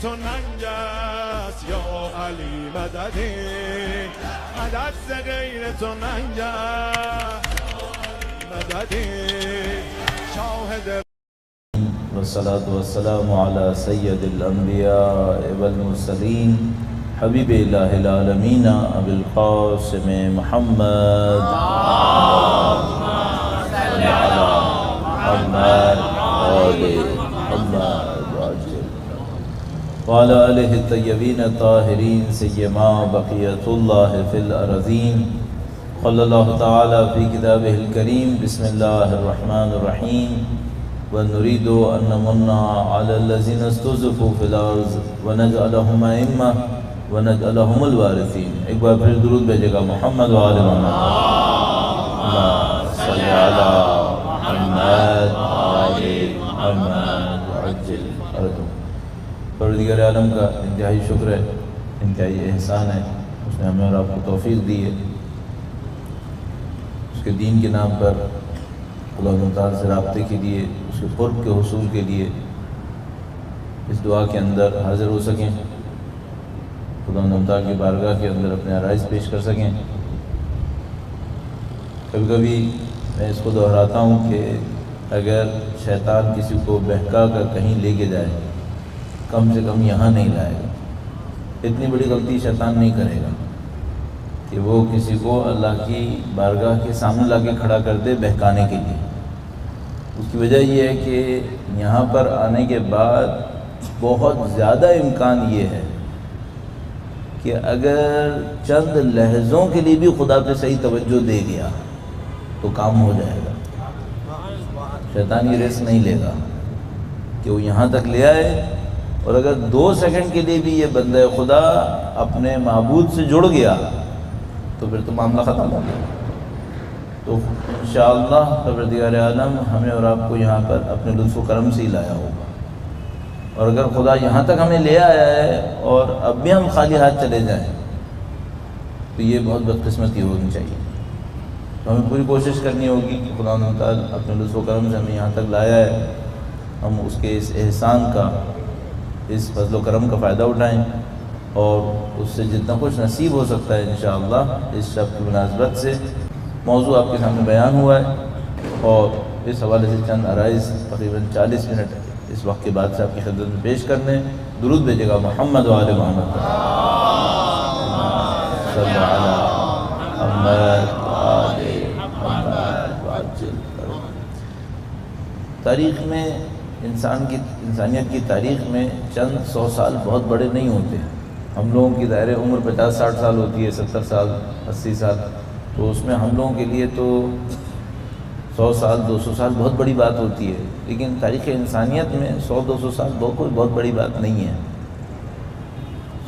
تو ننجست یا علی مددی مدد ز غیر تو ننجست مددی شاهد والصلاة والسلام على سید الانبیاء والمرسلین حبیب الہ العالمین ابی القاسم محمد صلی علی محمد آل محمد وعلى آلہ الطیبین الطاہرین سیما بقیۃ اللہ فی الارضین قال اللہ تعالی فی کتابہ الکریم بسم اللہ الرحمن الرحیم وَنُرِيدُ أَن نَّمُنَّ عَلَى الَّذِينَ اسْتُضْعِفُوا فِي الْأَرْضِ وَنَجْعَلَهُمْ أَئِمَّةً وَنَجْعَلَهُمُ الْوَارِثِينَ۔ ایک بار پھر درود بھیجے گا محمد وآل محمد، اللہم صلی علی محمد وآل محمد وعجل فرجهم۔ پروردگار عالم کا انتہائی شکر ہے، انتہائی احسان ہے، اس نے ہمیں اور آپ کو توفیق دی ہے اس کے دین کے نام پر اللہ تعالیٰ سے رابطے کے لیے، اس کے قرب کے حصول کے لیے اس دعا کے اندر حاضر ہو سکیں، خدا تعالیٰ کی بارگاہ کے اندر اپنے عرائض پیش کر سکیں۔ کبھی کبھی میں اس کو دہراتا ہوں کہ اگر شیطان کسی کو بہکا کر کہیں لے کے جائے، کم سے کم یہاں نہیں لائے گا۔ اتنی بڑی غلطی شیطان نہیں کرے گا کہ وہ کسی کو اللہ کی بارگاہ کے سامنے لا کے کھڑا کر دے بہکانے کے لیے۔ اس کی وجہ یہ ہے کہ یہاں پر آنے کے بعد بہت زیادہ امکان یہ ہے کہ اگر چند لحظوں کے لیے بھی خدا پہ صحیح توجہ دے گیا تو کام ہو جائے گا۔ شیطان یہ رسک نہیں لے گا کہ وہ یہاں تک لے آئے، اور اگر 2 سیکنڈ کے لیے بھی یہ بندہ خدا اپنے معبود سے جڑ گیا تو پھر تو معاملہ ختم ہو گیا۔ تو انشاءاللہ پروردگار عالم ہمیں اور آپ کو یہاں پر اپنے لطف و کرم سے ہی لایا ہوگا، اور اگر خدا یہاں تک ہمیں لے آیا ہے اور اب بھی ہم خالی ہاتھ چلے جائیں تو یہ بہت بدقسمتی ہونی چاہیے۔ تو ہمیں پوری کوشش کرنی ہوگی کہ خدا تعالیٰ اپنے لطف و کرم سے ہمیں یہاں تک لایا ہے، ہم اس کے اس احسان کا، اس فضل و کرم کا فائدہ اٹھائیں، اور اس سے جتنا کچھ نصیب ہو سکتا ہے انشاءاللہ اس شب کی مناسبت سے۔ موضوع آپ کے سامنے بیان ہوا ہے، اور اس حوالے سے چند عرائض تقریباً 40 منٹ اس وقت کے بعد سے آپ کی خدمت میں پیش کرنے۔ درود بھیجے گا محمد وآل محمد صلی علی محمد وآل محمد وعجل۔ تاریخ میں انسانیت کی تاریخ میں چند 100 سال بہت بڑے نہیں ہوتے۔ ہم لوگوں کی ظاہر عمر 50-60 سال ہوتی ہے، 70 سال 80 سال، تو اس میں ہم لوگوں کے لیے تو 100 سال 200 سال بہت بڑی بات ہوتی ہے، لیکن تاریخ انسانیت میں 100-200 سال کوئی بہت بڑی بات نہیں ہے۔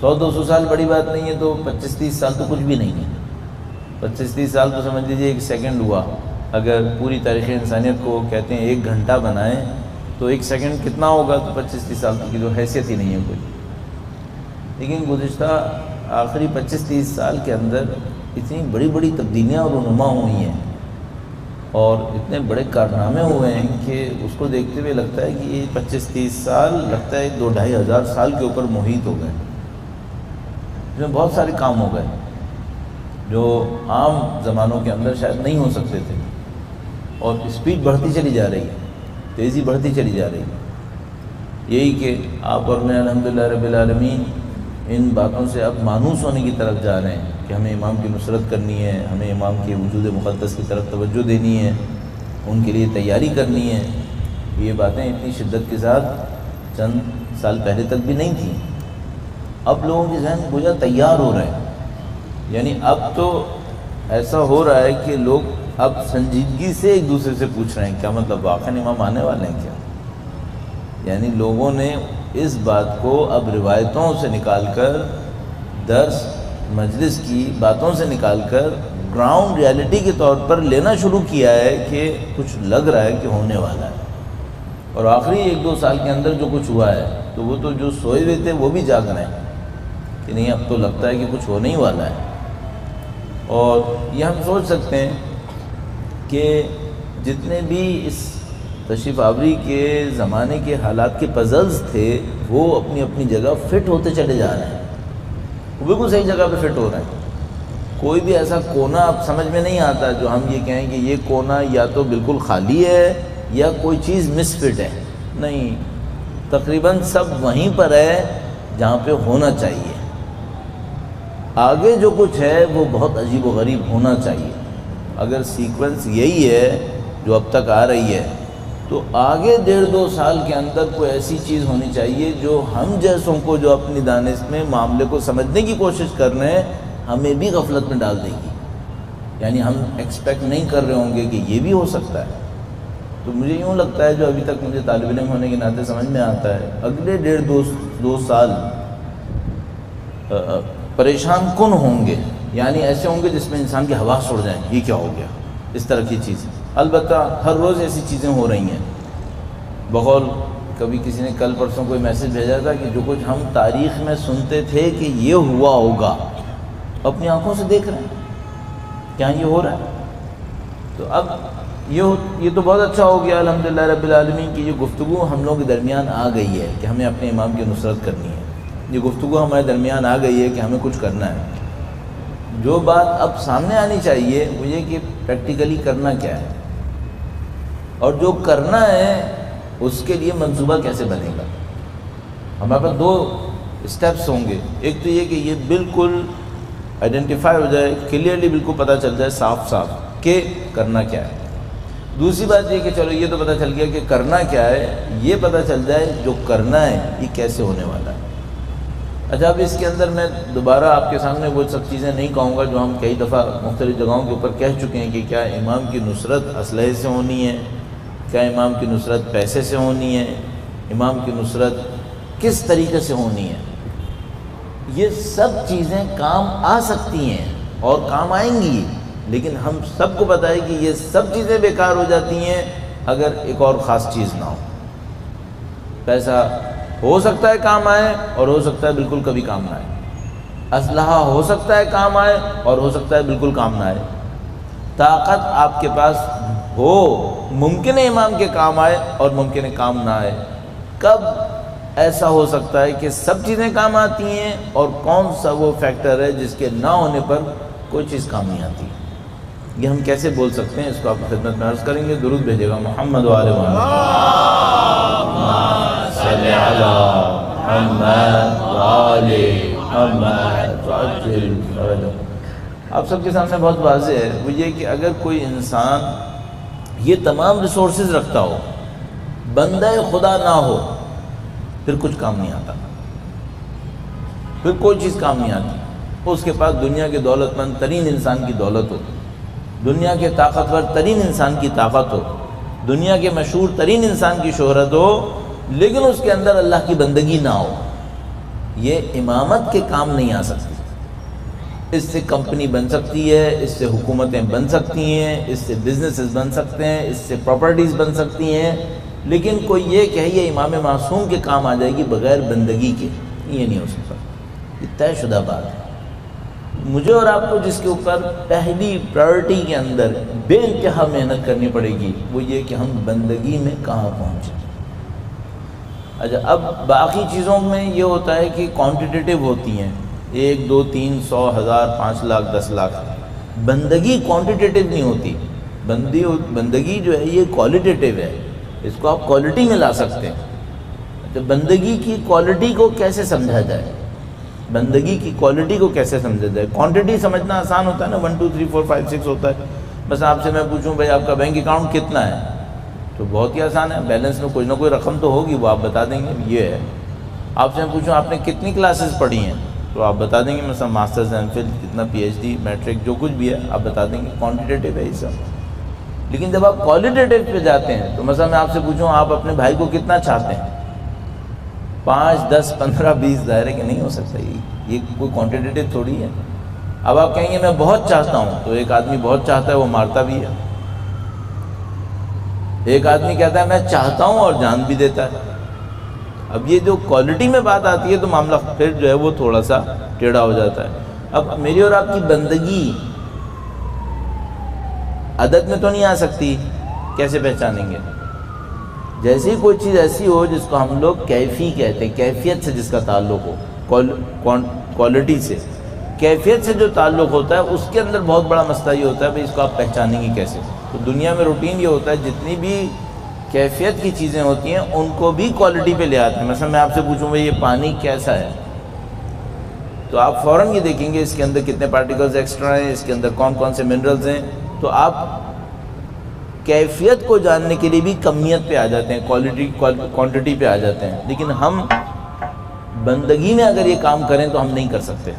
100-200 سال بڑی بات نہیں ہے تو 25-30 سال تو کچھ بھی نہیں ہے۔ 25-30 سال تو سمجھ لیجیے 1 سیکنڈ ہوا۔ اگر پوری تاریخ انسانیت کو کہتے ہیں 1 گھنٹہ بنائیں تو 1 سیکنڈ کتنا ہوگا، تو 25-30 سال کی تو حیثیت ہی نہیں ہے کوئی۔ لیکن گزشتہ آخری 25-30 سال کے اندر اتنی بڑی بڑی تبدیلیاں اور رونما ہوئی ہیں اور اتنے بڑے کارنامے ہوئے ہیں کہ اس کو دیکھتے ہوئے لگتا ہے کہ یہ 25-30 سال لگتا ہے 2-2.5 ہزار سال کے اوپر محیط ہو گئے۔ اس میں بہت سارے کام ہو گئے جو عام زمانوں کے اندر شاید نہیں ہو سکتے تھے، اور اسپیڈ بڑھتی چلی جا رہی ہے، تیزی بڑھتی چلی جا رہی ہے۔ یہی کہ آپ اور میں الحمدللہ رب العالمین ان باتوں سے اب مانوس ہونے کی طرف جا رہے ہیں کہ ہمیں امام کی نصرت کرنی ہے، ہمیں امام کے وجود مقدس کی طرف توجہ دینی ہے، ان کے لیے تیاری کرنی ہے۔ یہ باتیں اتنی شدت کے ساتھ چند سال پہلے تک بھی نہیں تھیں۔ اب لوگوں کے ذہن گویا تیار ہو رہے ہیں، یعنی اب تو ایسا ہو رہا ہے کہ لوگ اب سنجیدگی سے ایک دوسرے سے پوچھ رہے ہیں کیا مطلب واقعی امام آنے والے ہیں کیا؟ یعنی لوگوں نے اس بات کو اب روایتوں سے نکال کر، درس مجلس کی باتوں سے نکال کر گراؤنڈ ریالٹی کے طور پر لینا شروع کیا ہے کہ کچھ لگ رہا ہے کہ ہونے والا ہے۔ اور آخری 1-2 سال کے اندر جو کچھ ہوا ہے تو وہ تو جو سوئے ہوئے تھے وہ بھی جاگ رہے ہیں کہ نہیں اب تو لگتا ہے کہ کچھ ہونے ہی والا ہے۔ اور یہ ہم سوچ سکتے ہیں کہ جتنے بھی اس تشریف آوری کے زمانے کے حالات کے پزلز تھے، وہ اپنی اپنی جگہ فٹ ہوتے چلے جا رہے ہیں، وہ بالکل صحیح جگہ پہ فٹ ہو رہے ہیں۔ کوئی بھی ایسا کونا اب سمجھ میں نہیں آتا جو ہم یہ کہیں کہ یہ کونا یا تو بالکل خالی ہے یا کوئی چیز مس فٹ ہے، نہیں، تقریباً سب وہیں پر ہے جہاں پہ ہونا چاہیے۔ آگے جو کچھ ہے وہ بہت عجیب و غریب ہونا چاہیے۔ اگر سیکوینس یہی ہے جو اب تک آ رہی ہے تو آگے 1.5-2 سال کے اندر کوئی ایسی چیز ہونی چاہیے جو ہم جیسوں کو جو اپنی دانش میں معاملے کو سمجھنے کی کوشش کر رہے ہیں ہمیں بھی غفلت میں ڈال دے گی، یعنی ہم ایکسپیکٹ نہیں کر رہے ہوں گے کہ یہ بھی ہو سکتا ہے۔ تو مجھے یوں لگتا ہے، جو ابھی تک مجھے طالب علم ہونے کے ناطے سمجھ میں آتا ہے، اگلے 1.5-2 سال پریشان کن ہوں گے، یعنی ایسے ہوں گے جس میں انسان کے حواس اڑ جائیں، یہ کیا ہو گیا، اس طرح کی چیزیں۔ البتہ ہر روز ایسی چیزیں ہو رہی ہیں۔ بقول کبھی کسی نے کل پرسوں کوئی میسج بھیجا تھا کہ جو کچھ ہم تاریخ میں سنتے تھے کہ یہ ہوا ہوگا، اپنی آنکھوں سے دیکھ رہے ہیں، کیا یہ ہو رہا ہے؟ تو اب یہ تو بہت اچھا ہو گیا الحمدللہ رب العالمین کی یہ گفتگو ہم لوگوں کے درمیان آ گئی ہے کہ ہمیں اپنے امام کی نصرت کرنی ہے۔ یہ گفتگو ہمارے درمیان آ گئی ہے کہ ہمیں کچھ کرنا ہے۔ جو بات اب سامنے آنی چاہیے وہ یہ کہ پریکٹیکلی کرنا کیا ہے، اور جو کرنا ہے اس کے لیے منصوبہ کیسے بنے گا۔ ہمارے پاس 2 اسٹیپس ہوں گے، ایک تو یہ کہ یہ بالکل آئیڈینٹیفائی ہو جائے، کلیئرلی بالکل پتہ چل جائے صاف صاف کہ کرنا کیا ہے۔ دوسری بات یہ کہ چلو یہ تو پتہ چل گیا کہ کرنا کیا ہے، یہ پتہ چل جائے جو کرنا ہے یہ کیسے ہونے والا ہے۔ اچھا، اب اس کے اندر میں دوبارہ آپ کے سامنے وہ سب چیزیں نہیں کہوں گا جو ہم کئی دفعہ مختلف جگہوں کے اوپر کہہ چکے ہیں کہ کیا امام کی نصرت اسلحے سے ہونی ہے، کیا امام کی نصرت پیسے سے ہونی ہے، امام کی نصرت کس طریقے سے ہونی ہے۔ یہ سب چیزیں کام آ سکتی ہیں اور کام آئیں گی، لیکن ہم سب کو پتہ ہے کہ یہ سب چیزیں بیکار ہو جاتی ہیں اگر ایک اور خاص چیز نہ ہو۔ پیسہ ہو سکتا ہے کام آئے اور ہو سکتا ہے بالکل کبھی کام نہ آئے، اسلحہ ہو سکتا ہے کام آئے اور ہو سکتا ہے بالکل کام نہ آئے، طاقت آپ کے پاس ہو، ممکن ہے امام کے کام آئے اور ممکن ہے کام نہ آئے۔ کب ایسا ہو سکتا ہے کہ سب چیزیں کام آتی ہیں، اور کون سا وہ فیکٹر ہے جس کے نہ ہونے پر کوئی چیز کام نہیں آتی؟ یہ ہم کیسے بول سکتے ہیں، اس کو آپ کی خدمت میں عرض کریں گے۔ درود بھیجے گا محمد و آل محمد صلی علی محمد و آل محمد وعجل فرجهم۔ آپ سب کے سامنے بہت واضح ہے، وہ یہ کہ اگر کوئی انسان یہ تمام ریسورسز رکھتا ہو، بندہ خدا نہ ہو، پھر کچھ کام نہیں آتا، پھر کوئی چیز کام نہیں آتی۔ اس کے پاس دنیا کے دولت مند ترین انسان کی دولت ہو، دنیا کے طاقتور ترین انسان کی طاقت ہو، دنیا کے مشہور ترین انسان کی شہرت ہو، لیکن اس کے اندر اللہ کی بندگی نہ ہو، یہ امامت کے کام نہیں آ سکتی۔ اس سے کمپنی بن سکتی ہے، اس سے حکومتیں بن سکتی ہیں، اس سے بزنسز بن سکتے ہیں، اس سے پراپرٹیز بن سکتی ہیں، لیکن کوئی یہ کہیے امام معصوم کے کام آ جائے گی بغیر بندگی کے، یہ نہیں ہو سکتا۔ یہ طے شدہ بات ہے۔ مجھے اور آپ کو جس کے اوپر پہلی پرائرٹی کے اندر بے انتہا محنت کرنی پڑے گی وہ یہ کہ ہم بندگی میں کہاں پہنچیں۔ اچھا، اب باقی چیزوں میں یہ ہوتا ہے کہ کوانٹیٹیو ہوتی ہیں، 1 2 3 100 1000 5 لاکھ 10 لاکھ۔ بندگی کوانٹیٹیو نہیں ہوتی، بندگی جو ہے یہ کوالٹیٹیو ہے، اس کو آپ کوالٹی میں لا سکتے ہیں۔ تو بندگی کی کوالٹی کو کیسے سمجھا جائے، بندگی کی کوالٹی کو کیسے سمجھا جائے؟ کوانٹٹی سمجھنا آسان ہوتا ہے نا، 1 2 3 4 5 6 ہوتا ہے۔ بس آپ سے میں پوچھوں بھائی آپ کا بینک اکاؤنٹ کتنا ہے، تو بہت ہی آسان ہے، بیلنس میں کوئی نہ کوئی رقم تو ہوگی، وہ آپ بتا دیں گے یہ ہے۔ آپ سے میں پوچھوں آپ نے کتنی کلاسز پڑھی ہیں، تو آپ بتا دیں گے، مثلا ماسٹرز ایم فل کتنا پی ایچ ڈی میٹرک جو کچھ بھی ہے آپ بتا دیں گے، کوانٹیٹیو ہے یہ سب۔ لیکن جب آپ کوالٹیٹیو پہ جاتے ہیں تو مثلا میں آپ سے پوچھوں آپ اپنے بھائی کو کتنا چاہتے ہیں، 5 10 15 20 ظاہر ہے کہ نہیں ہو سکتا، یہ کوئی کوانٹیٹیو تھوڑی ہے۔ اب آپ کہیں گے میں بہت چاہتا ہوں، تو ایک آدمی بہت چاہتا ہے وہ مارتا بھی ہے، ایک آدمی کہتا ہے میں چاہتا ہوں اور جان بھی دیتا ہے۔ اب یہ جو کوالٹی میں بات آتی ہے تو معاملہ پھر جو ہے وہ تھوڑا سا ٹیڑھا ہو جاتا ہے۔ اب میری اور آپ کی بندگی عدد میں تو نہیں آ سکتی، کیسے پہچانیں گے؟ جیسے ہی کوئی چیز ایسی ہو جس کو ہم لوگ کیفی کہتے ہیں، کیفیت سے جس کا تعلق ہو، کوالٹی سے، کیفیت سے جو تعلق ہوتا ہے، اس کے اندر بہت بڑا مسئلہ یہ ہوتا ہے بھئی اس کو آپ پہچانیں گے کیسے؟ تو دنیا میں روٹین یہ ہوتا ہے جتنی بھی کیفیت کی چیزیں ہوتی ہیں ان کو بھی کوالٹی پہ لے آتے ہیں۔ مثلا میں آپ سے پوچھوں بھئی یہ پانی کیسا ہے، تو آپ فوراً یہ دیکھیں گے اس کے اندر کتنے پارٹیکلز ایکسٹرا ہیں، اس کے اندر کون کون سے منرلز ہیں، تو آپ کیفیت کو جاننے کے لیے بھی کمیت پہ آ جاتے ہیں، کوانٹٹی پہ آ جاتے ہیں۔ لیکن ہم بندگی میں اگر یہ کام کریں تو ہم نہیں کر سکتے۔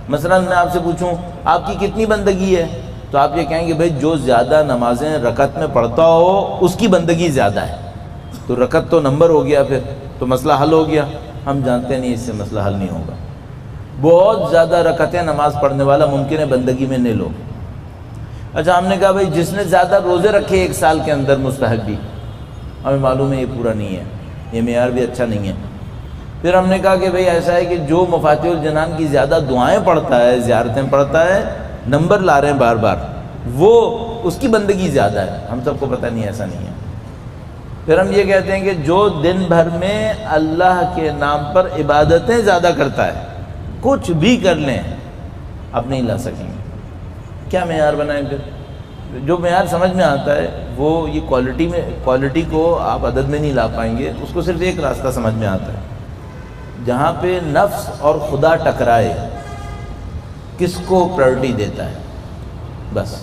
مثلا میں آپ سے پوچھوں آپ کی کتنی بندگی ہے، تو آپ یہ کہیں گے بھائی جو زیادہ نمازیں رکعت میں پڑھتا ہو اس کی بندگی زیادہ ہے، تو رکعت تو نمبر ہو گیا، پھر تو مسئلہ حل ہو گیا۔ ہم جانتے نہیں اس سے مسئلہ حل نہیں ہوگا۔ بہت زیادہ رکعتیں نماز پڑھنے والا ممکن ہے بندگی میں نہیں لو۔ اچھا ہم نے کہا بھائی جس نے زیادہ روزے رکھے ایک سال کے اندر مستحب بھی، ہمیں معلوم ہے یہ پورا نہیں ہے، یہ معیار بھی اچھا نہیں ہے۔ پھر ہم نے کہا کہ بھئی ایسا ہے کہ جو مفاتیح الجنان کی زیادہ دعائیں پڑھتا ہے، زیارتیں پڑھتا ہے، نمبر لا رہے ہیں بار بار، وہ اس کی بندگی زیادہ ہے۔ ہم سب کو پتہ نہیں ایسا نہیں ہے۔ پھر ہم یہ کہتے ہیں کہ جو دن بھر میں اللہ کے نام پر عبادتیں زیادہ کرتا ہے، کچھ بھی کر لیں آپ نہیں لا سکیں گے۔ کیا معیار بنائیں؟ پھر جو معیار سمجھ میں آتا ہے وہ یہ کوالٹی کو آپ عدد میں نہیں لا پائیں گے۔ اس کو صرف ایک راستہ سمجھ میں آتا ہے، جہاں پہ نفس اور خدا ٹکرائے کس کو پرائرٹی دیتا ہے، بس۔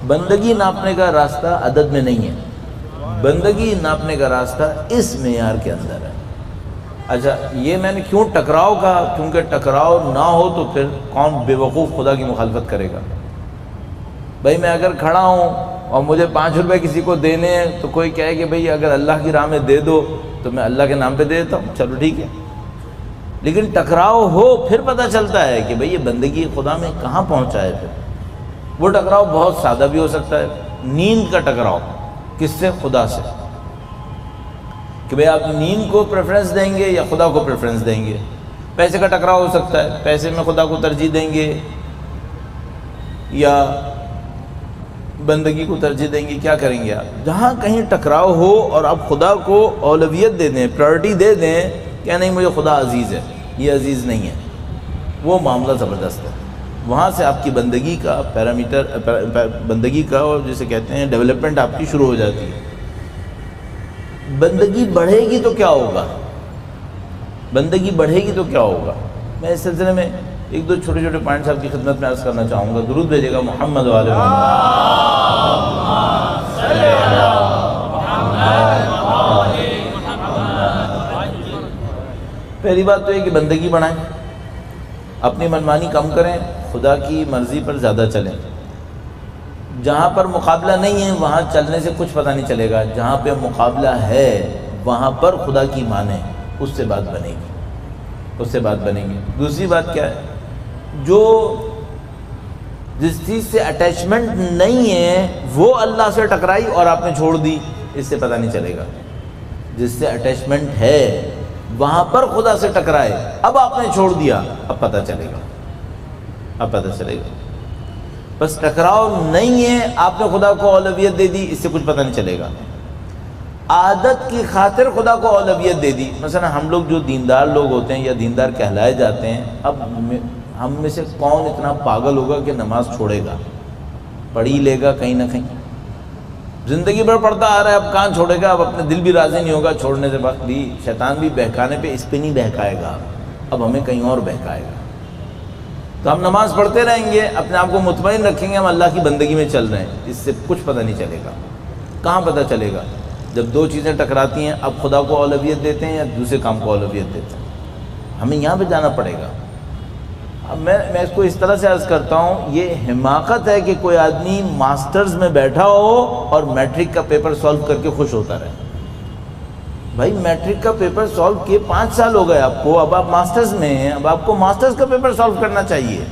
بندگی ناپنے کا راستہ عدد میں نہیں ہے، بندگی ناپنے کا راستہ اس معیار کے اندر ہے۔ اچھا یہ میں نے کیوں ٹکراؤ کہا؟ کیونکہ ٹکراؤ نہ ہو تو پھر کون بے وقوف خدا کی مخالفت کرے گا؟ بھائی میں اگر کھڑا ہوں اور مجھے 5 روپے کسی کو دینے ہیں تو کوئی کہے کہ بھئی اگر اللہ کی راہ میں دے دو تو میں اللہ کے نام پہ دے دیتا ہوں، چلو ٹھیک ہے۔ لیکن ٹکراؤ ہو پھر پتہ چلتا ہے کہ بھئی یہ بندگی خدا میں کہاں پہنچا ہے۔ پھر وہ ٹکراؤ بہت سادہ بھی ہو سکتا ہے، نیند کا ٹکراؤ، کس سے؟ خدا سے، کہ بھئی آپ نیند کو پریفرنس دیں گے یا خدا کو پریفرنس دیں گے۔ پیسے کا ٹکراؤ ہو سکتا ہے، پیسے میں خدا کو ترجیح دیں گے یا بندگی کو ترجیح دیں گے، کیا کریں گے آپ؟ جہاں کہیں ٹکراؤ ہو اور آپ خدا کو اولویت دے دیں، پرائرٹی دے دیں کہ نہیں مجھے خدا عزیز ہے، یہ عزیز نہیں ہے، وہ معاملہ زبردست ہے۔ وہاں سے آپ کی بندگی کا بندگی کا اور جسے کہتے ہیں ڈیولپمنٹ آپ کی شروع ہو جاتی ہے۔ بندگی بڑھے گی تو کیا ہوگا؟ بندگی بڑھے گی تو کیا ہوگا؟ میں اس سلسلے میں ایک دو چھوٹے چھوٹے پوائنٹس آپ کی خدمت میں عرض کرنا چاہوں گا۔ درود بھیجے گا محمد وعلی پہلی بات تو یہ کہ بندگی بڑھائیں، اپنی منمانی کم کریں، خدا کی مرضی پر زیادہ چلیں۔ جہاں پر مقابلہ نہیں ہے وہاں چلنے سے کچھ پتہ نہیں چلے گا، جہاں پہ مقابلہ ہے وہاں پر خدا کی مانیں، اس سے بات بنے گی، اس سے بات بنے گی۔ دوسری بات کیا ہے؟ جو جس چیز سے اٹیچمنٹ نہیں ہے وہ اللہ سے ٹکرائی اور آپ نے چھوڑ دی، اس سے پتہ نہیں چلے گا۔ جس سے اٹیچمنٹ ہے وہاں پر خدا سے ٹکرائے، اب آپ نے چھوڑ دیا، اب پتہ چلے گا، اب پتہ چلے گا۔ بس ٹکراؤ نہیں ہے، آپ نے خدا کو اولویت دے دی، اس سے کچھ پتہ نہیں چلے گا۔ عادت کی خاطر خدا کو اولویت دے دی، مثلا ہم لوگ جو دیندار لوگ ہوتے ہیں یا دیندار کہلائے جاتے ہیں، اب ہم میں سے کون اتنا پاگل ہوگا کہ نماز چھوڑے گا؟ پڑھ ہی لے گا کہیں نہ کہیں، زندگی بھر پڑھتا آ رہا ہے، اب کہاں چھوڑے گا؟ اب اپنے دل بھی راضی نہیں ہوگا چھوڑنے سے، بعد بھی شیطان بھی بہکانے پہ اس پہ نہیں بہکائے گا، اب ہمیں کہیں اور بہکائے گا۔ تو ہم نماز پڑھتے رہیں گے، اپنے آپ کو مطمئن رکھیں گے ہم اللہ کی بندگی میں چل رہے ہیں، اس سے کچھ پتہ نہیں چلے گا۔ کہاں پتہ چلے گا؟ جب دو چیزیں ٹکراتی ہیں، اب خدا کو اولویت دیتے ہیں یا دوسرے کام کو اولویت دیتے ہیں، ہمیں یہاں پہ جانا پڑے گا۔ اب میں اس کو اس طرح سے عرض کرتا ہوں، یہ حماقت ہے کہ کوئی آدمی ماسٹرز میں بیٹھا ہو اور میٹرک کا پیپر سالو کر کے خوش ہوتا رہے۔ بھائی میٹرک کا پیپر سالو کیے 5 سال ہو گئے آپ کو، اب آپ ماسٹرز میں ہیں، اب آپ کو ماسٹرز کا پیپر سالو کرنا چاہیے۔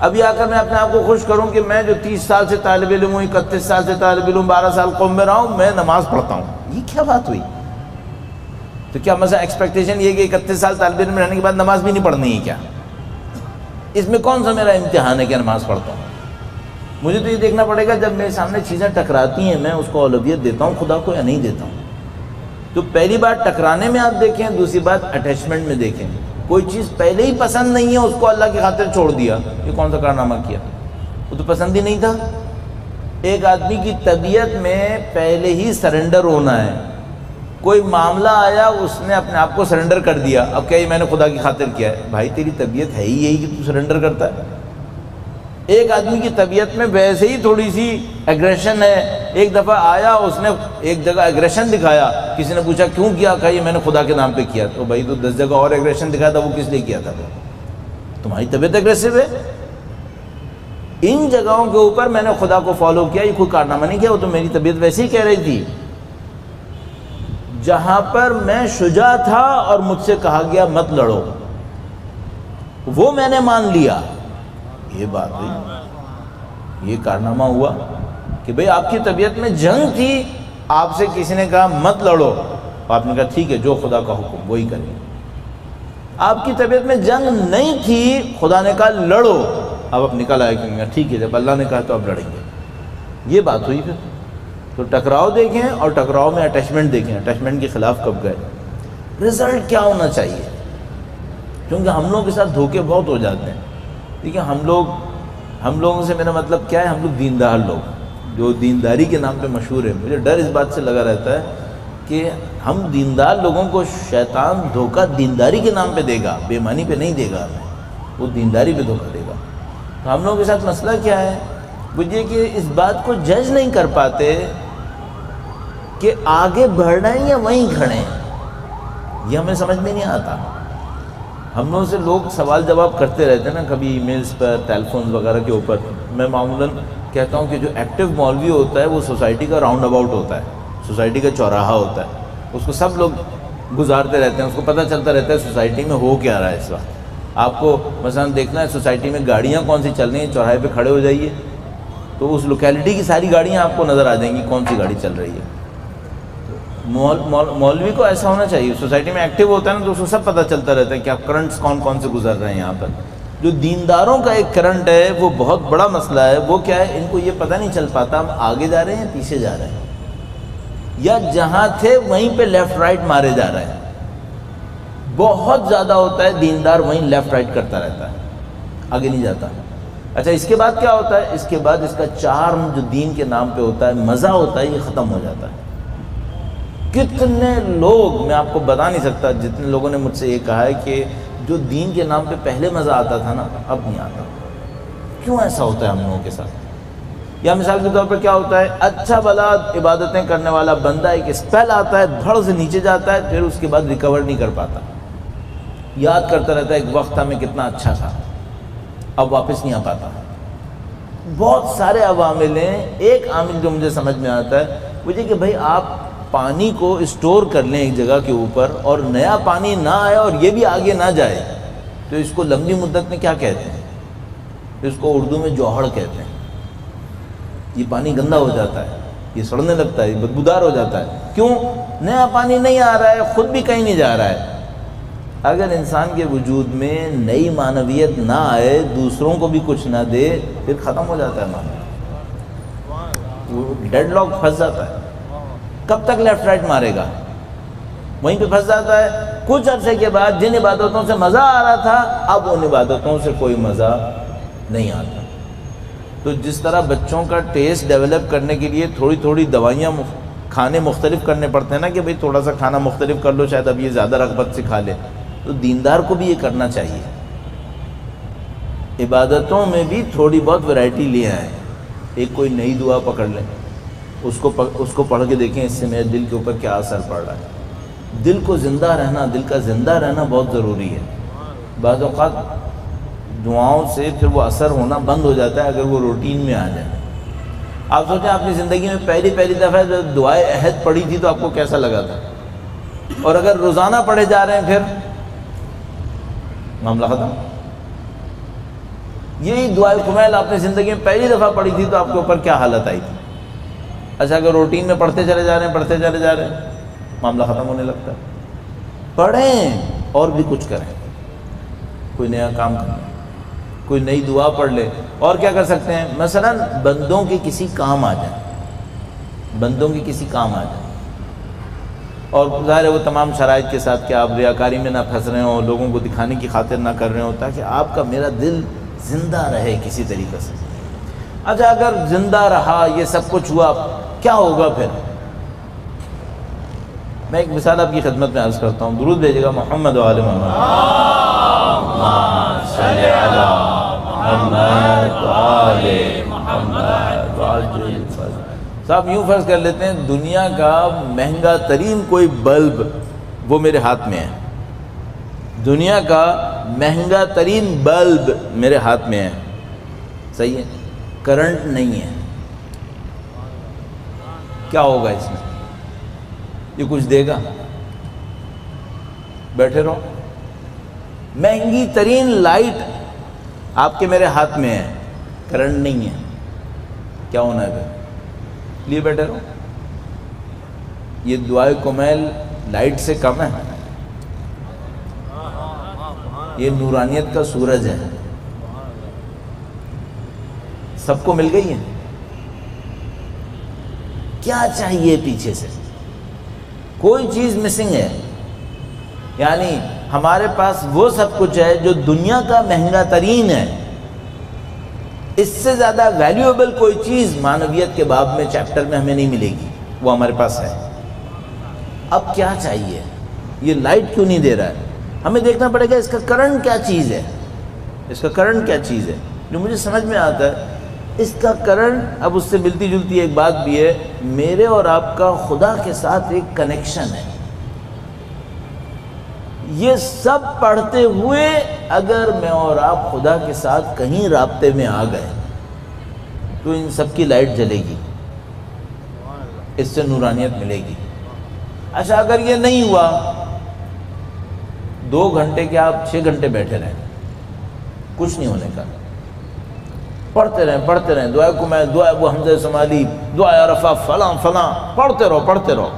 ابھی آ کر میں اپنے آپ کو خوش کروں کہ میں جو 30 سال سے طالب علم ہوں، 31 سال سے طالب علم، 12 سال قوم میں رہا ہوں، میں نماز پڑھتا ہوں، یہ کیا بات ہوئی؟ تو کیا مثلا ایکسپیکٹیشن یہ کہ 31 سال طالب علم رہنے کے بعد نماز بھی نہیں پڑھنی ہے کیا؟ اس میں کون سا میرا امتحان ہے کہ نماز پڑھتا ہوں؟ مجھے تو یہ دیکھنا پڑے گا جب میرے سامنے چیزیں ٹکراتی ہیں میں اس کو اولویت دیتا ہوں خدا کو یا نہیں دیتا ہوں. تو پہلی بات ٹکرانے میں آپ دیکھیں, دوسری بات اٹیچمنٹ میں دیکھیں. کوئی چیز پہلے ہی پسند نہیں ہے اس کو اللہ کی خاطر چھوڑ دیا, یہ کون سا کارنامہ کیا؟ وہ تو پسند ہی نہیں تھا. ایک آدمی کی طبیعت میں پہلے ہی سرنڈر ہونا ہے. کوئی معاملہ آیا اس نے اپنے آپ کو سرنڈر کر دیا, اب کیا یہ میں نے خدا کی خاطر کیا ہے؟ بھائی تیری طبیعت ہے ہی یہی کہ تو سرنڈر کرتا ہے. ایک آدمی کی طبیعت میں ویسے ہی تھوڑی سی ایگریشن ہے, ایک دفعہ آیا اس نے ایک جگہ ایگریشن دکھایا, کسی نے پوچھا کیوں کیا, کہا یہ میں نے خدا کے نام پہ کیا. تو بھائی تو 10 جگہ اور ایگریشن دکھایا تھا, وہ کس لیے کیا تھا؟ تمہاری طبیعت ایگریسو ہے. ان جگہوں کے اوپر میں نے خدا کو فالو کیا, یہ کوئی کارنامہ نہیں کیا, وہ تو میری طبیعت ویسے ہی کہہ رہی تھی. جہاں پر میں شجاع تھا اور مجھ سے کہا گیا مت لڑو, وہ میں نے مان لیا. یہ بات ہوئی, یہ کارنامہ ہوا کہ بھئی آپ کی طبیعت میں جنگ تھی, آپ سے کسی نے کہا مت لڑو, آپ نے کہا ٹھیک ہے جو خدا کا حکم وہی کریں. آپ کی طبیعت میں جنگ نہیں تھی, خدا نے کہا لڑو, اب نکل آئے کہ ٹھیک ہے جب اللہ نے کہا تو اب لڑیں گے. یہ بات ہوئی. پھر تو ٹکراؤ دیکھیں اور ٹکراؤ میں اٹیچمنٹ دیکھیں, اٹیچمنٹ کے خلاف کب گئے, رزلٹ کیا ہونا چاہیے. کیونکہ ہم لوگوں کے ساتھ دھوکے بہت ہو جاتے ہیں. دیکھیں ہم لوگوں سے میرا مطلب کیا ہے, ہم لوگ دیندار لوگ جو دینداری کے نام پہ مشہور ہے, مجھے ڈر اس بات سے لگا رہتا ہے کہ ہم دیندار لوگوں کو شیطان دھوکہ دینداری کے نام پہ دے گا, بے معنی پہ نہیں دے گا ہمیں, وہ دینداری پہ دھوکہ دے گا. تو ہم لوگوں کے ساتھ مسئلہ کیا ہے, وہ یہ کہ اس بات کو جج نہیں کر پاتے کہ آگے بڑھنا ہے یا وہیں کھڑے ہیں, یہ ہمیں سمجھ میں نہیں آتا. ہم لوگوں سے لوگ سوال جواب کرتے رہتے ہیں نا, کبھی ای میلز پر, ٹیلی فون وغیرہ کے اوپر. میں معمولاً کہتا ہوں کہ جو ایکٹیو مولوی ہوتا ہے وہ سوسائٹی کا راؤنڈ اباؤٹ ہوتا ہے, سوسائٹی کا چوراہا ہوتا ہے, اس کو سب لوگ گزارتے رہتے ہیں, اس کو پتہ چلتا رہتا ہے سوسائٹی میں ہو کیا رہا ہے اس وقت. آپ کو مثلاً دیکھنا ہے سوسائٹی میں گاڑیاں کون سی چل رہی ہیں, چوراہے پہ کھڑے ہو جائیے تو اس لوکیلٹی کی ساری گاڑیاں آپ کو نظر آ جائیں گی کون سی گاڑی چل رہی ہے. مولوی کو ایسا ہونا چاہیے, سوسائٹی میں ایکٹیو ہوتا ہے نا تو اس کو سب پتہ چلتا رہتا ہے کہ آپ کرنٹس کون سے گزر رہے ہیں یہاں پر. جو دینداروں کا ایک کرنٹ ہے وہ بہت بڑا مسئلہ ہے. وہ کیا ہے, ان کو یہ پتہ نہیں چل پاتا ہم آگے جا رہے ہیں پیچھے جا رہے ہیں, یا جہاں تھے وہیں پہ لیفٹ رائٹ مارے جا رہے ہیں. بہت زیادہ ہوتا ہے دیندار وہیں لیفٹ رائٹ کرتا رہتا ہے, آگے نہیں جاتا. اچھا اس کے بعد کیا ہوتا ہے, اس کے بعد اس کا چارم جو دین کے نام پہ ہوتا ہے, مزہ ہوتا ہے, یہ ختم ہو جاتا ہے. کتنے لوگ, میں آپ کو بتا نہیں سکتا, جتنے لوگوں نے مجھ سے یہ کہا ہے کہ جو دین کے نام پہ پہلے مزہ آتا تھا نا اب نہیں آتا. کیوں ایسا ہوتا ہے ہم لوگوں کے ساتھ؟ یا مثال کے طور پر کیا ہوتا ہے, اچھا بلا عبادتیں کرنے والا بندہ ایک اسپیل آتا ہے, دھڑ سے نیچے جاتا ہے, پھر اس کے بعد ریکور نہیں کر پاتا, یاد کرتا رہتا ہے ایک وقت تھا میں کتنا اچھا تھا, اب واپس نہیں آ پاتا. بہت سارے عوامل ہیں. ایک عامل جو مجھے سمجھ میں آتا ہے وہ یہ کہ بھائی آپ پانی کو اسٹور کر لیں ایک جگہ کے اوپر اور نیا پانی نہ آئے اور یہ بھی آگے نہ جائے, تو اس کو لمبی مدت میں کیا کہتے ہیں, اس کو اردو میں جوہڑ کہتے ہیں. یہ پانی گندا ہو جاتا ہے, یہ سڑنے لگتا ہے, یہ بدبودار ہو جاتا ہے. کیوں؟ نیا پانی نہیں آ رہا ہے, خود بھی کہیں نہیں جا رہا ہے. اگر انسان کے وجود میں نئی معنویت نہ آئے, دوسروں کو بھی کچھ نہ دے, پھر ختم ہو جاتا ہے معنویت, وہ ڈیڈ لاک پھنس جاتا ہے. کب تک لیفٹ رائٹ مارے گا, وہیں پہ پھنس جاتا ہے. کچھ عرصے کے بعد جن عبادتوں سے مزہ آ رہا تھا اب ان عبادتوں سے کوئی مزہ نہیں آتا. تو جس طرح بچوں کا ٹیسٹ ڈیولپ کرنے کے لیے تھوڑی تھوڑی دوائیاں کھانے مختلف کرنے پڑتے ہیں نا, کہ بھئی تھوڑا سا کھانا مختلف کر لو شاید اب یہ زیادہ رغبت سے کھا لے, تو دیندار کو بھی یہ کرنا چاہیے. عبادتوں میں بھی تھوڑی بہت ویرائٹی لے آئیں. ایک کوئی نئی دعا پکڑ لیں, اس کو پڑھ کے دیکھیں اس سے میرے دل کے اوپر کیا اثر پڑ رہا ہے. دل کو زندہ رہنا, دل کا زندہ رہنا بہت ضروری ہے. بعض اوقات دعاؤں سے پھر وہ اثر ہونا بند ہو جاتا ہے اگر وہ روٹین میں آ جائے. آپ سوچیں اپنی زندگی میں پہلی دفعہ جب دعائے عہد پڑھی تھی تو آپ کو کیسا لگا تھا, اور اگر روزانہ پڑھے جا رہے ہیں پھر معاملہ ختم. یہی دعائے کمیل آپ نے زندگی میں پہلی دفعہ پڑھی تھی تو آپ کے اوپر کیا حالت آئی تھی. اچھا اگر روٹین میں پڑھتے چلے جا رہے ہیں معاملہ ختم ہونے لگتا ہے. پڑھیں اور بھی کچھ کریں, کوئی نیا کام کریں. کوئی نئی دعا پڑھ لے. اور کیا کر سکتے ہیں؟ مثلا بندوں کے کسی کام آ جائیں، بندوں کے کسی کام آ جائیں، اور ظاہر ہے وہ تمام شرائط کے ساتھ کہ آپ ریاکاری میں نہ پھنس رہے ہوں، لوگوں کو دکھانے کی خاطر نہ کر رہے ہوں، تاکہ آپ کا میرا دل زندہ رہے کسی طریقے سے. اچھا اگر زندہ رہا، یہ سب کچھ ہوا، کیا ہوگا پھر؟ میں ایک مثال آپ کی خدمت میں عرض کرتا ہوں. درود بھیجے گا محمد و آل محمد. صلی علی محمد و آل محمد. صاحب یوں فرض کر لیتے ہیں دنیا کا مہنگا ترین کوئی بلب وہ میرے ہاتھ میں ہے، دنیا کا مہنگا ترین بلب میرے ہاتھ میں ہے، صحیح ہے، کرنٹ نہیں ہے. کیا ہوگا اس میں؟ یہ کچھ دے گا؟ بیٹھے رہو. مہنگی ترین لائٹ آپ کے میرے ہاتھ میں ہے، کرنٹ نہیں ہے، کیا ہونا ہے پھر؟ لیے بیٹھے رہو. یہ دعائے کمیل لائٹ سے کم ہے، یہ نورانیت کا سورج ہے، سب کو مل گئی ہے. کیا چاہیے پیچھے سے؟ کوئی چیز مسنگ ہے. یعنی ہمارے پاس وہ سب کچھ ہے جو دنیا کا مہنگا ترین ہے، اس سے زیادہ ویلیوبل کوئی چیز معنویت کے باب میں چیپٹر میں ہمیں نہیں ملے گی، وہ ہمارے پاس ہے. اب کیا چاہیے؟ یہ لائٹ کیوں نہیں دے رہا ہے؟ ہمیں دیکھنا پڑے گا اس کا کرنٹ کیا چیز ہے، اس کا کرنٹ کیا چیز ہے. جو مجھے سمجھ میں آتا ہے اس کا کرنٹ، اب اس سے ملتی جلتی ایک بات بھی ہے، میرے اور آپ کا خدا کے ساتھ ایک کنیکشن ہے. یہ سب پڑھتے ہوئے اگر میں اور آپ خدا کے ساتھ کہیں رابطے میں آ گئے تو ان سب کی لائٹ جلے گی، اس سے نورانیت ملے گی. اچھا اگر یہ نہیں ہوا، 2 گھنٹے کے آپ 6 گھنٹے بیٹھے رہیں، کچھ نہیں ہونے کا. پڑھتے رہیں دعائے کمیل، دعائے ابو حمزہ سمالی، دعائے عرفہ، فلاں فلاں، پڑھتے رہو.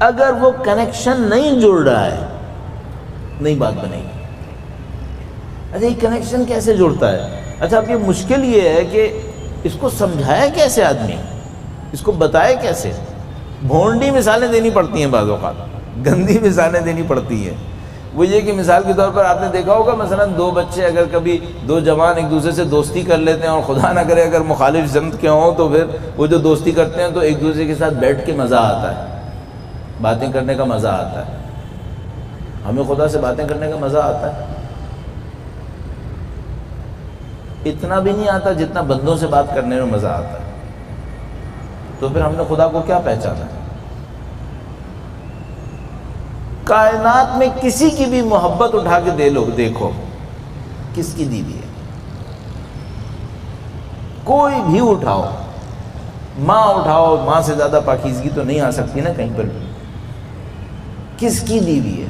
اگر وہ کنیکشن نہیں جڑ رہا ہے نہیں بات بنے گی. اچھا یہ کنیکشن کیسے جڑتا ہے؟ اچھا اب یہ مشکل یہ ہے کہ اس کو سمجھائے کیسے آدمی، اس کو بتائے کیسے؟ بھونڈی مثالیں دینی پڑتی ہیں، بعض اوقات گندی مثالیں دینی پڑتی ہیں. وہ یہ کہ مثال کے طور پر آپ نے دیکھا ہوگا مثلا 2 بچے اگر کبھی 2 جوان ایک دوسرے سے دوستی کر لیتے ہیں اور خدا نہ کرے اگر مخالف سمت کے ہوں تو پھر وہ جو دوستی کرتے ہیں تو ایک دوسرے کے ساتھ بیٹھ کے مزہ آتا ہے، باتیں کرنے کا مزہ آتا ہے. ہمیں خدا سے باتیں کرنے کا مزہ آتا ہے؟ اتنا بھی نہیں آتا جتنا بندوں سے بات کرنے میں مزہ آتا ہے. تو پھر ہم نے خدا کو کیا پہچانا ہے؟ کائنات میں کسی کی بھی محبت اٹھا کے دیکھو کس کی دی ہوئی ہے، کوئی بھی اٹھاؤ، ماں اٹھاؤ، ماں سے زیادہ پاکیزگی تو نہیں آ سکتی نا کہیں پر بھی. کس کی دی ہوئی ہے؟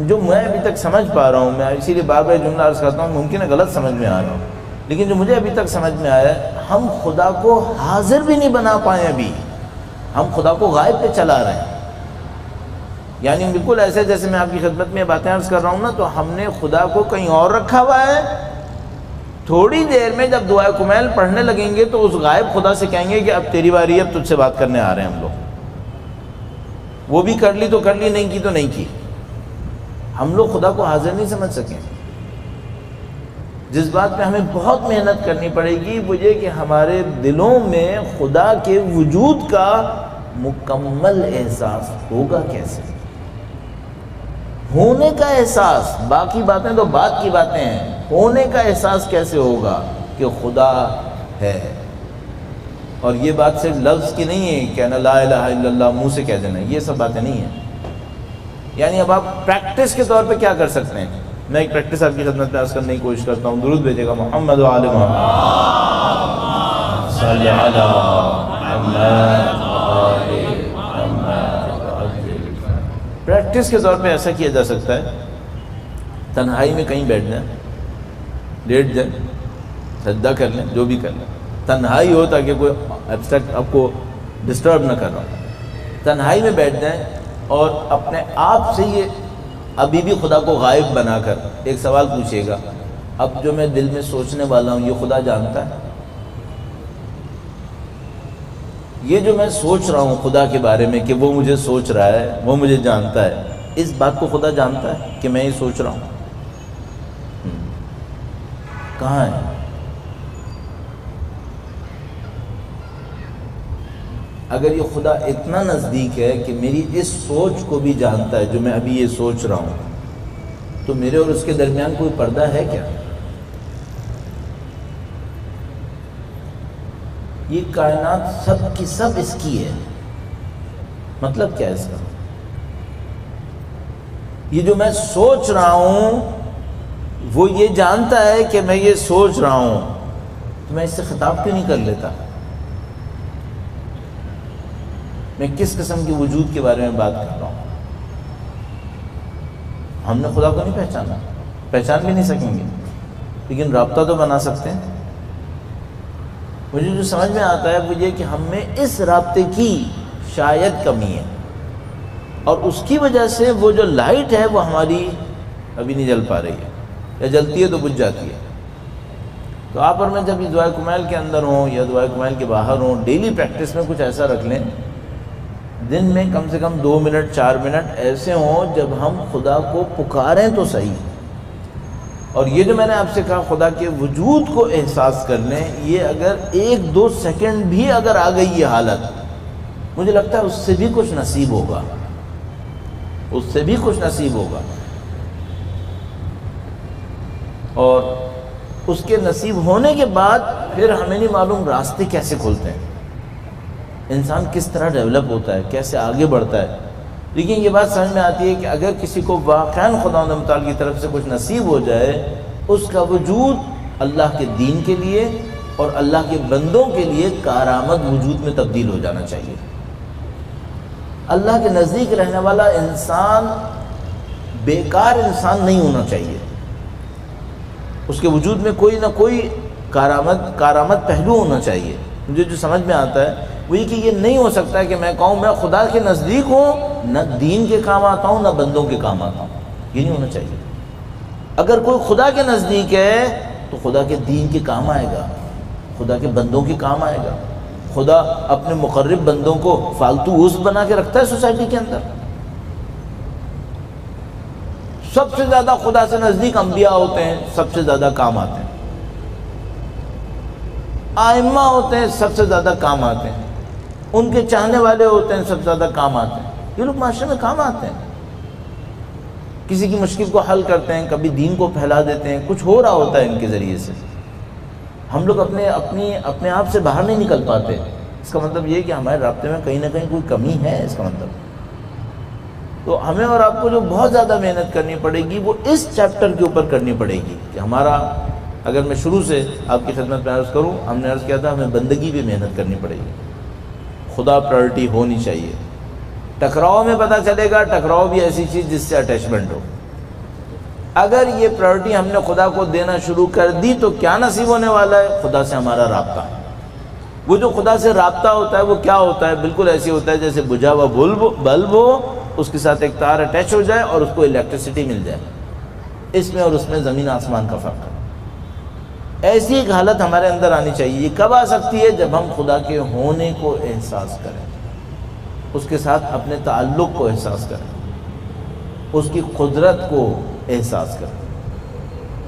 جو میں ابھی تک سمجھ پا رہا ہوں، میں اسی لیے بار بار جملہ عرض کرتا ہوں، ممکن ہے غلط سمجھ میں آ رہا ہوں، لیکن جو مجھے ابھی تک سمجھ میں آیا ہے، ہم خدا کو حاضر بھی نہیں بنا پائے ابھی، ہم خدا کو غائب پہ چلا رہے ہیں. یعنی بالکل ایسے جیسے میں آپ کی خدمت میں باتیں عرض کر رہا ہوں نا، تو ہم نے خدا کو کہیں اور رکھا ہوا ہے. تھوڑی دیر میں جب دعائے کمیل پڑھنے لگیں گے تو اس غائب خدا سے کہیں گے کہ اب تیری باری ہے، اب تجھ سے بات کرنے آ رہے ہیں ہم لوگ. وہ بھی کر لی تو کر لی، نہیں کی تو نہیں کی. ہم لوگ خدا کو حاضر نہیں سمجھ سکیں. جس بات پہ ہمیں بہت محنت کرنی پڑے گی وہ یہ کہ ہمارے دلوں میں خدا کے وجود کا مکمل احساس ہوگا. کیسے ہونے کا احساس؟ باقی باتیں تو بات کی باتیں ہیں، ہونے کا احساس کیسے ہوگا کہ خدا ہے؟ اور یہ بات صرف لفظ کی نہیں ہے، کہنا لا الہ الا اللہ منہ سے کہہ دینا، یہ سب باتیں نہیں ہیں. یعنی اب آپ پریکٹس کے طور پہ کیا کر سکتے ہیں؟ میں ایک پریکٹس آپ کی خدمت میں عرض کرنے کی کوشش کرتا ہوں. درود بھیجے گا محمد و آل محمد. صلی علی محمد و آل محمد. پریکٹس کے طور پہ ایسا کیا جا سکتا ہے، تنہائی میں کہیں بیٹھ جائیں، لیٹ جائیں، سجدہ کر لیں، جو بھی کر لیں. تنہائی ہو تاکہ کوئی ایبسٹریکٹ آپ کو ڈسٹرب نہ کر رہا ہو. تنہائی میں بیٹھ جائیں اور اپنے آپ سے یہ ابھی بھی خدا کو غائب بنا کر ایک سوال پوچھیے گا، اب جو میں دل میں سوچنے والا ہوں یہ خدا جانتا ہے؟ یہ جو میں سوچ رہا ہوں خدا کے بارے میں کہ وہ مجھے سوچ رہا ہے، وہ مجھے جانتا ہے، اس بات کو خدا جانتا ہے کہ میں یہ سوچ رہا ہوں؟ کہاں ہے؟ اگر یہ خدا اتنا نزدیک ہے کہ میری اس سوچ کو بھی جانتا ہے جو میں ابھی یہ سوچ رہا ہوں، تو میرے اور اس کے درمیان کوئی پردہ ہے کیا؟ یہ کائنات سب کی سب اس کی ہے، مطلب کیا ہے اس کا؟ یہ جو میں سوچ رہا ہوں وہ یہ جانتا ہے کہ میں یہ سوچ رہا ہوں، تو میں اس سے خطاب کیوں نہیں کر لیتا؟ میں کس قسم کے وجود کے بارے میں بات کر رہا ہوں؟ ہم نے خدا کو نہیں پہچانا، پہچان بھی نہیں سکیں گے، لیکن رابطہ تو بنا سکتے ہیں۔ مجھے جو سمجھ میں آتا ہے وہ یہ کہ ہم میں اس رابطے کی شاید کمی ہے، اور اس کی وجہ سے وہ جو لائٹ ہے وہ ہماری ابھی نہیں جل پا رہی ہے، یا جلتی ہے تو بجھ جاتی ہے۔ تو آپ اور میں جب یہ دعائے کمیل کے اندر ہوں یا دعائے کمیل کے باہر ہوں، ڈیلی پریکٹس میں کچھ ایسا رکھ لیں، دن میں کم سے کم 2 منٹ 4 منٹ ایسے ہوں جب ہم خدا کو پکاریں تو صحیح۔ اور یہ جو میں نے آپ سے کہا خدا کے وجود کو احساس کر لیں، یہ اگر 1-2 سیکنڈ بھی اگر آ گئی یہ حالت، مجھے لگتا ہے اس سے بھی کچھ نصیب ہوگا، اس سے بھی کچھ نصیب ہوگا۔ اور اس کے نصیب ہونے کے بعد پھر ہمیں نہیں معلوم راستے کیسے کھلتے ہیں، انسان کس طرح ڈیولپ ہوتا ہے، کیسے آگے بڑھتا ہے۔ لیکن یہ بات سمجھ میں آتی ہے کہ اگر کسی کو واقعاً خداوند متعال کی طرف سے کچھ نصیب ہو جائے، اس کا وجود اللہ کے دین کے لیے اور اللہ کے بندوں کے لیے کارآمد وجود میں تبدیل ہو جانا چاہیے۔ اللہ کے نزدیک رہنے والا انسان بیکار انسان نہیں ہونا چاہیے، اس کے وجود میں کوئی نہ کوئی کارآمد پہلو ہونا چاہیے۔ مجھے جو سمجھ میں آتا ہے وہ یہ کہ یہ نہیں ہو سکتا کہ میں کہوں میں خدا کے نزدیک ہوں، نہ دین کے کام آتا ہوں نہ بندوں کے کام آتا ہوں، یہ نہیں ہونا چاہیے۔ اگر کوئی خدا کے نزدیک ہے تو خدا کے دین کے کام آئے گا، خدا کے بندوں کے کام آئے گا۔ خدا اپنے مقرب بندوں کو فالتو عضو بنا کے رکھتا ہے سوسائٹی کے اندر۔ سب سے زیادہ خدا سے نزدیک انبیاء ہوتے ہیں، سب سے زیادہ کام آتے ہیں۔ ائمہ ہوتے ہیں، سب سے زیادہ کام آتے ہیں۔ ان کے چاہنے والے ہوتے ہیں، سب سے زیادہ کام آتے ہیں۔ یہ لوگ معاشرے میں کام آتے ہیں، کسی کی مشکل کو حل کرتے ہیں، کبھی دین کو پھیلا دیتے ہیں، کچھ ہو رہا ہوتا ہے ان کے ذریعے سے۔ ہم لوگ اپنے آپ سے باہر نہیں نکل پاتے۔ اس کا مطلب یہ کہ ہمارے رابطے میں کہیں نہ کہیں کوئی کمی ہے، اس کا مطلب۔ تو ہمیں اور آپ کو جو بہت زیادہ محنت کرنی پڑے گی وہ اس چیپٹر کے اوپر کرنی پڑے گی کہ ہمارا، اگر میں شروع سے آپ کی خدمت میں عرض کروں، ہم نے عرض کیا تھا ہمیں بندگی بھی محنت کرنی پڑے گی، خدا پرائرٹی ہونی چاہیے۔ ٹکراؤ میں پتہ چلے گا، ٹکراؤ بھی ایسی چیز جس سے اٹیچمنٹ ہو۔ اگر یہ پرائرٹی ہم نے خدا کو دینا شروع کر دی تو کیا نصیب ہونے والا ہے؟ خدا سے ہمارا رابطہ۔ وہ جو خدا سے رابطہ ہوتا ہے وہ کیا ہوتا ہے؟ بالکل ایسے ہوتا ہے جیسے بجھا ہوا بلب ہو، اس کے ساتھ ایک تار اٹیچ ہو جائے اور اس کو الیکٹریسٹی مل جائے۔ اس میں اور اس میں زمین آسمان کا فرق ہے۔ ایسی ایک حالت ہمارے اندر آنی چاہیے۔ یہ کب آ سکتی ہے؟ جب ہم خدا کے ہونے کو احساس کریں، اس کے ساتھ اپنے تعلق کو احساس کریں، اس کی قدرت کو احساس کریں۔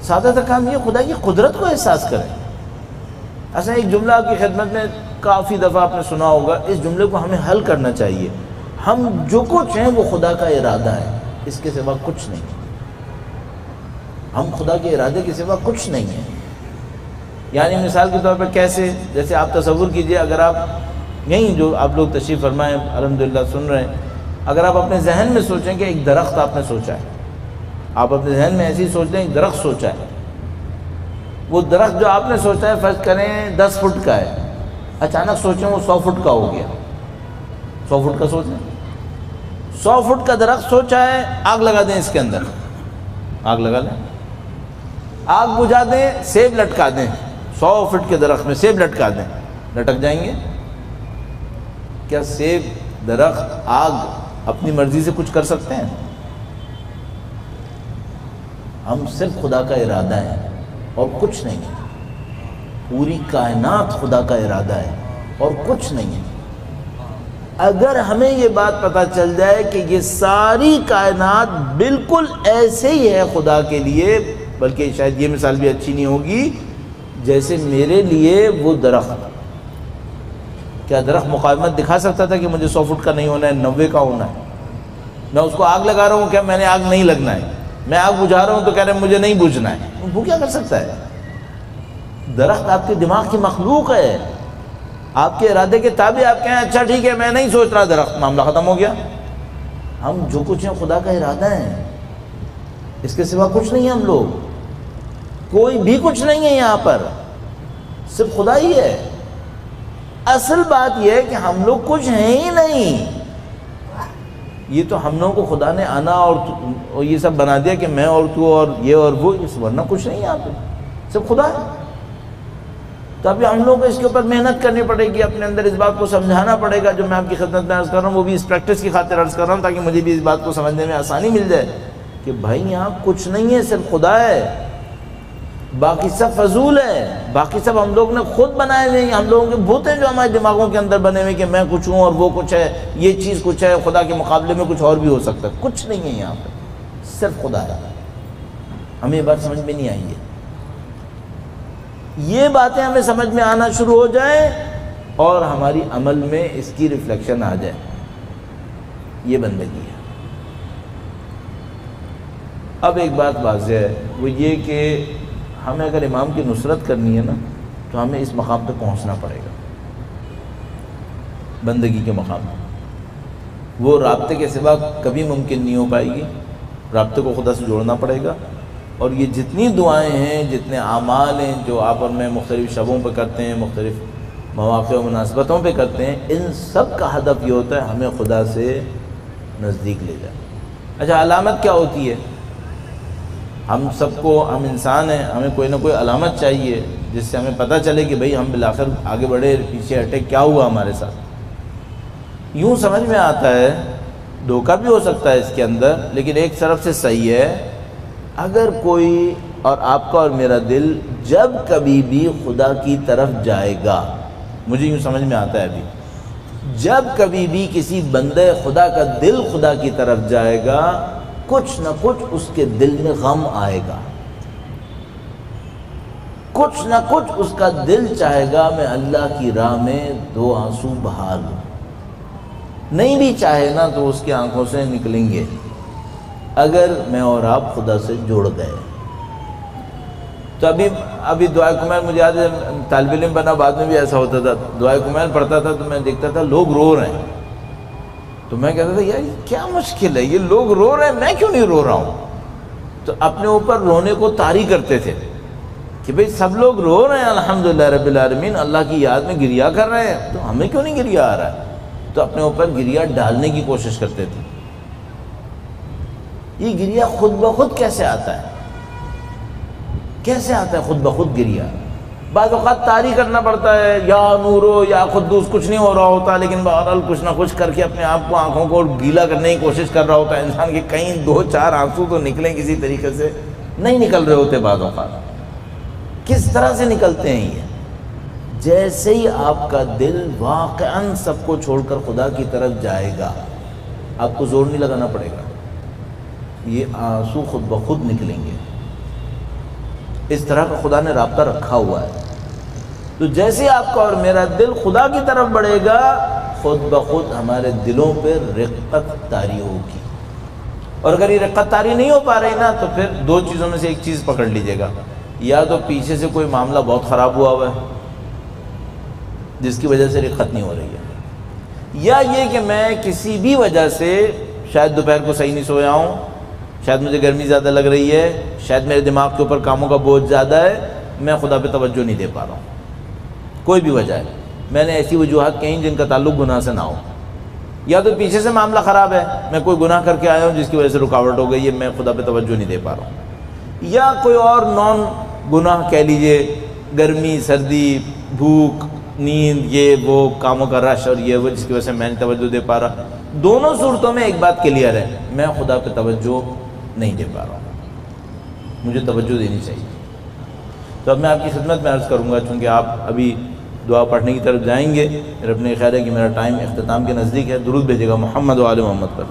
سادہ تر کام یہ خدا کی قدرت کو احساس کریں۔ ایسا ایک جملہ آپ کی خدمت میں کافی دفعہ آپ نے سنا ہوگا، اس جملے کو ہمیں حل کرنا چاہیے۔ ہم جو کچھ ہیں وہ خدا کا ارادہ ہے، اس کے سوا کچھ نہیں۔ ہم خدا کے ارادے کے سوا کچھ نہیں ہیں۔ یعنی مثال کے طور پر کیسے؟ جیسے آپ تصور کیجئے، اگر آپ یہیں جو آپ لوگ تشریف فرمائیں الحمدللہ سن رہے ہیں، اگر آپ اپنے ذہن میں سوچیں کہ ایک درخت آپ نے سوچا ہے، آپ اپنے ذہن میں ایسی سوچ لیں ایک درخت سوچا ہے، وہ درخت جو آپ نے سوچا ہے فرض کریں 10 فٹ کا ہے، اچانک سوچیں وہ 100 فٹ کا ہو گیا۔ 100 فٹ کا سوچ لیں، 100 فٹ کا درخت سوچا ہے، آگ لگا دیں اس کے اندر، آگ لگا لیں، آگ بجھا دیں، سیب لٹکا دیں، 100 فٹ کے درخت میں سیب لٹکا دیں، لٹک جائیں گے؟ کیا سیب درخت آگ اپنی مرضی سے کچھ کر سکتے ہیں؟ ہم صرف خدا کا ارادہ ہے اور کچھ نہیں ہے. پوری کائنات خدا کا ارادہ ہے اور کچھ نہیں ہے. اگر ہمیں یہ بات پتہ چل جائے کہ یہ ساری کائنات بالکل ایسے ہی ہے خدا کے لیے، بلکہ شاید یہ مثال بھی اچھی نہیں ہوگی، جیسے میرے لیے وہ درخت، کیا درخت مقاومت دکھا سکتا تھا کہ مجھے 100 فٹ کا نہیں ہونا ہے، 90 کا ہونا ہے؟ میں اس کو آگ لگا رہا ہوں، کیا میں نے آگ نہیں لگنا ہے؟ میں آگ بجھا رہا ہوں تو کہہ رہے ہیں مجھے نہیں بجھنا ہے. وہ کیا کر سکتا ہے؟ درخت آپ کے دماغ کی مخلوق ہے، آپ کے ارادے کے تابع. آپ کہیں اچھا ٹھیک ہے میں نہیں سوچ رہا، درخت، معاملہ ختم ہو گیا. ہم جو کچھ ہیں خدا کا ارادہ ہے، اس کے سوا کچھ نہیں ہے. ہم لوگ کوئی بھی کچھ نہیں ہے یہاں پر، صرف خدا ہی ہے. اصل بات یہ ہے کہ ہم لوگ کچھ ہیں ہی نہیں. یہ تو ہم لوگوں کو خدا نے آنا اور یہ سب بنا دیا کہ میں اور تو اور یہ اور وہ، ورنہ کچھ نہیں ہے یہاں پہ، صرف خدا ہے. تو ابھی ہم لوگوں کو اس کے اوپر محنت کرنی پڑے گی، اپنے اندر اس بات کو سمجھانا پڑے گا. جو میں آپ کی خدمت میں عرض کر رہا ہوں وہ بھی اس پریکٹس کی خاطر عرض کر رہا ہوں تاکہ مجھے بھی اس بات کو سمجھنے میں آسانی مل جائے کہ بھائی یہاں کچھ نہیں ہے، صرف خدا ہے. باقی سب فضول ہے، باقی سب ہم لوگ نے خود بنائے ہوئے ہیں. ہم لوگوں کے بھوت ہیں جو ہمارے دماغوں کے اندر بنے ہوئے کہ میں کچھ ہوں اور وہ کچھ ہے، یہ چیز کچھ ہے، خدا کے مقابلے میں کچھ اور بھی ہو سکتا ہے. کچھ نہیں ہے یہاں پہ، صرف خدا ہے. ہمیں یہ بات سمجھ میں نہیں آئی ہے. یہ باتیں ہمیں سمجھ میں آنا شروع ہو جائیں اور ہماری عمل میں اس کی ریفلیکشن آ جائے، یہ بندگی ہے. اب ایک بات واضح ہے، وہ یہ کہ ہمیں اگر امام کی نصرت کرنی ہے نا تو ہمیں اس مقام تک پہنچنا پڑے گا، بندگی کے مقام میں. وہ رابطے کے سوا کبھی ممکن نہیں ہو پائے گی. رابطے کو خدا سے جوڑنا پڑے گا. اور یہ جتنی دعائیں ہیں، جتنے اعمال ہیں جو آپ اور میں مختلف شبوں پہ کرتے ہیں، مختلف مواقع و مناسبتوں پہ کرتے ہیں، ان سب کا ہدف یہ ہوتا ہے ہمیں خدا سے نزدیک لے جائے. اچھا علامت کیا ہوتی ہے؟ ہم سب کو، ہم انسان ہیں، ہمیں کوئی نہ کوئی علامت چاہیے جس سے ہمیں پتہ چلے کہ بھئی ہم بالآخر آگے بڑھے، پیچھے ہٹے، کیا ہوا ہمارے ساتھ. یوں سمجھ میں آتا ہے، دھوکہ بھی ہو سکتا ہے اس کے اندر، لیکن ایک طرف سے صحیح ہے. اگر کوئی اور آپ کا اور میرا دل جب کبھی بھی خدا کی طرف جائے گا، مجھے یوں سمجھ میں آتا ہے ابھی، جب کبھی بھی کسی بندے خدا کا دل خدا کی طرف جائے گا، کچھ نہ کچھ اس کے دل میں غم آئے گا، کچھ نہ کچھ اس کا دل چاہے گا میں اللہ کی راہ میں 2 آنسو بہا لوں. نہیں بھی چاہے نا تو اس کی آنکھوں سے نکلیں گے اگر میں اور آپ خدا سے جڑ گئے. تو ابھی دعائے کمیل، مجھے یاد ہے طالب علم بنا بعد میں بھی ایسا ہوتا تھا، دعائے کمیل پڑھتا تھا تو میں دیکھتا تھا لوگ رو رہے ہیں، تو میں کہتا تھا یار یہ کیا مشکل ہے، یہ لوگ رو رہے ہیں، میں کیوں نہیں رو رہا ہوں. تو اپنے اوپر رونے کو طاری کرتے تھے کہ بھئی سب لوگ رو رہے ہیں الحمدللہ رب العالمین، اللہ کی یاد میں گریہ کر رہے ہیں، تو ہمیں کیوں نہیں گریہ آ رہا ہے. تو اپنے اوپر گریہ ڈالنے کی کوشش کرتے تھے. یہ گریہ خود بخود کیسے آتا ہے؟ کیسے آتا ہے خود بخود گریہ؟ بعض اوقات طاری کرنا پڑتا ہے، یا نورو یا قدوس، کچھ نہیں ہو رہا ہوتا لیکن بہرحال کچھ نہ کچھ کر کے اپنے آپ کو، آنکھوں کو گیلا کرنے کی کوشش کر رہا ہوتا ہے انسان کے. کہیں 2-4 آنسو تو نکلیں کسی طریقے سے، نہیں نکل رہے ہوتے بعض اوقات. کس طرح سے نکلتے ہیں یہ؟ جیسے ہی آپ کا دل واقعاً سب کو چھوڑ کر خدا کی طرف جائے گا، آپ کو زور نہیں لگانا پڑے گا، یہ آنسو خود بخود نکلیں گے. اس طرح کا خدا نے رابطہ رکھا ہوا ہے. تو جیسے آپ کا اور میرا دل خدا کی طرف بڑھے گا، خود بخود ہمارے دلوں پہ رقت طاری ہوگی. اور اگر یہ رقت طاری نہیں ہو پا رہی نا تو پھر 2 چیزوں میں سے ایک چیز پکڑ لیجئے گا، یا تو پیچھے سے کوئی معاملہ بہت خراب ہوا ہے جس کی وجہ سے رقت نہیں ہو رہی ہے، یا یہ کہ میں کسی بھی وجہ سے شاید دوپہر کو صحیح نہیں سویا ہوں، شاید مجھے گرمی زیادہ لگ رہی ہے، شاید میرے دماغ کے اوپر کاموں کا بوجھ زیادہ ہے، میں خدا پہ توجہ نہیں دے پا رہا ہوں. کوئی بھی وجہ ہے، میں نے ایسی وجوہات کہیں جن کا تعلق گناہ سے نہ ہو. یا تو پیچھے سے معاملہ خراب ہے، میں کوئی گناہ کر کے آیا ہوں جس کی وجہ سے رکاوٹ ہو گئی ہے، میں خدا پہ توجہ نہیں دے پا رہا ہوں. یا کوئی اور نان گناہ کہہ لیجئے، گرمی، سردی، بھوک، نیند، یہ وہ کاموں کا رش اور یہ وہ جس کی وجہ سے میں نہیں توجہ دے پا رہا. دونوں صورتوں میں ایک بات کلیئر ہے، میں خدا پہ توجہ نہیں دے پا رہا ہوں. مجھے توجہ دینی چاہیے۔ تو اب میں آپ کی خدمت میں عرض کروں گا، چونکہ آپ ابھی دعا پڑھنے کی طرف جائیں گے، میرا اپنے خیال ہے کہ میرا ٹائم اختتام کے نزدیک ہے۔ درود بھیجے گا محمد و آل محمد پر۔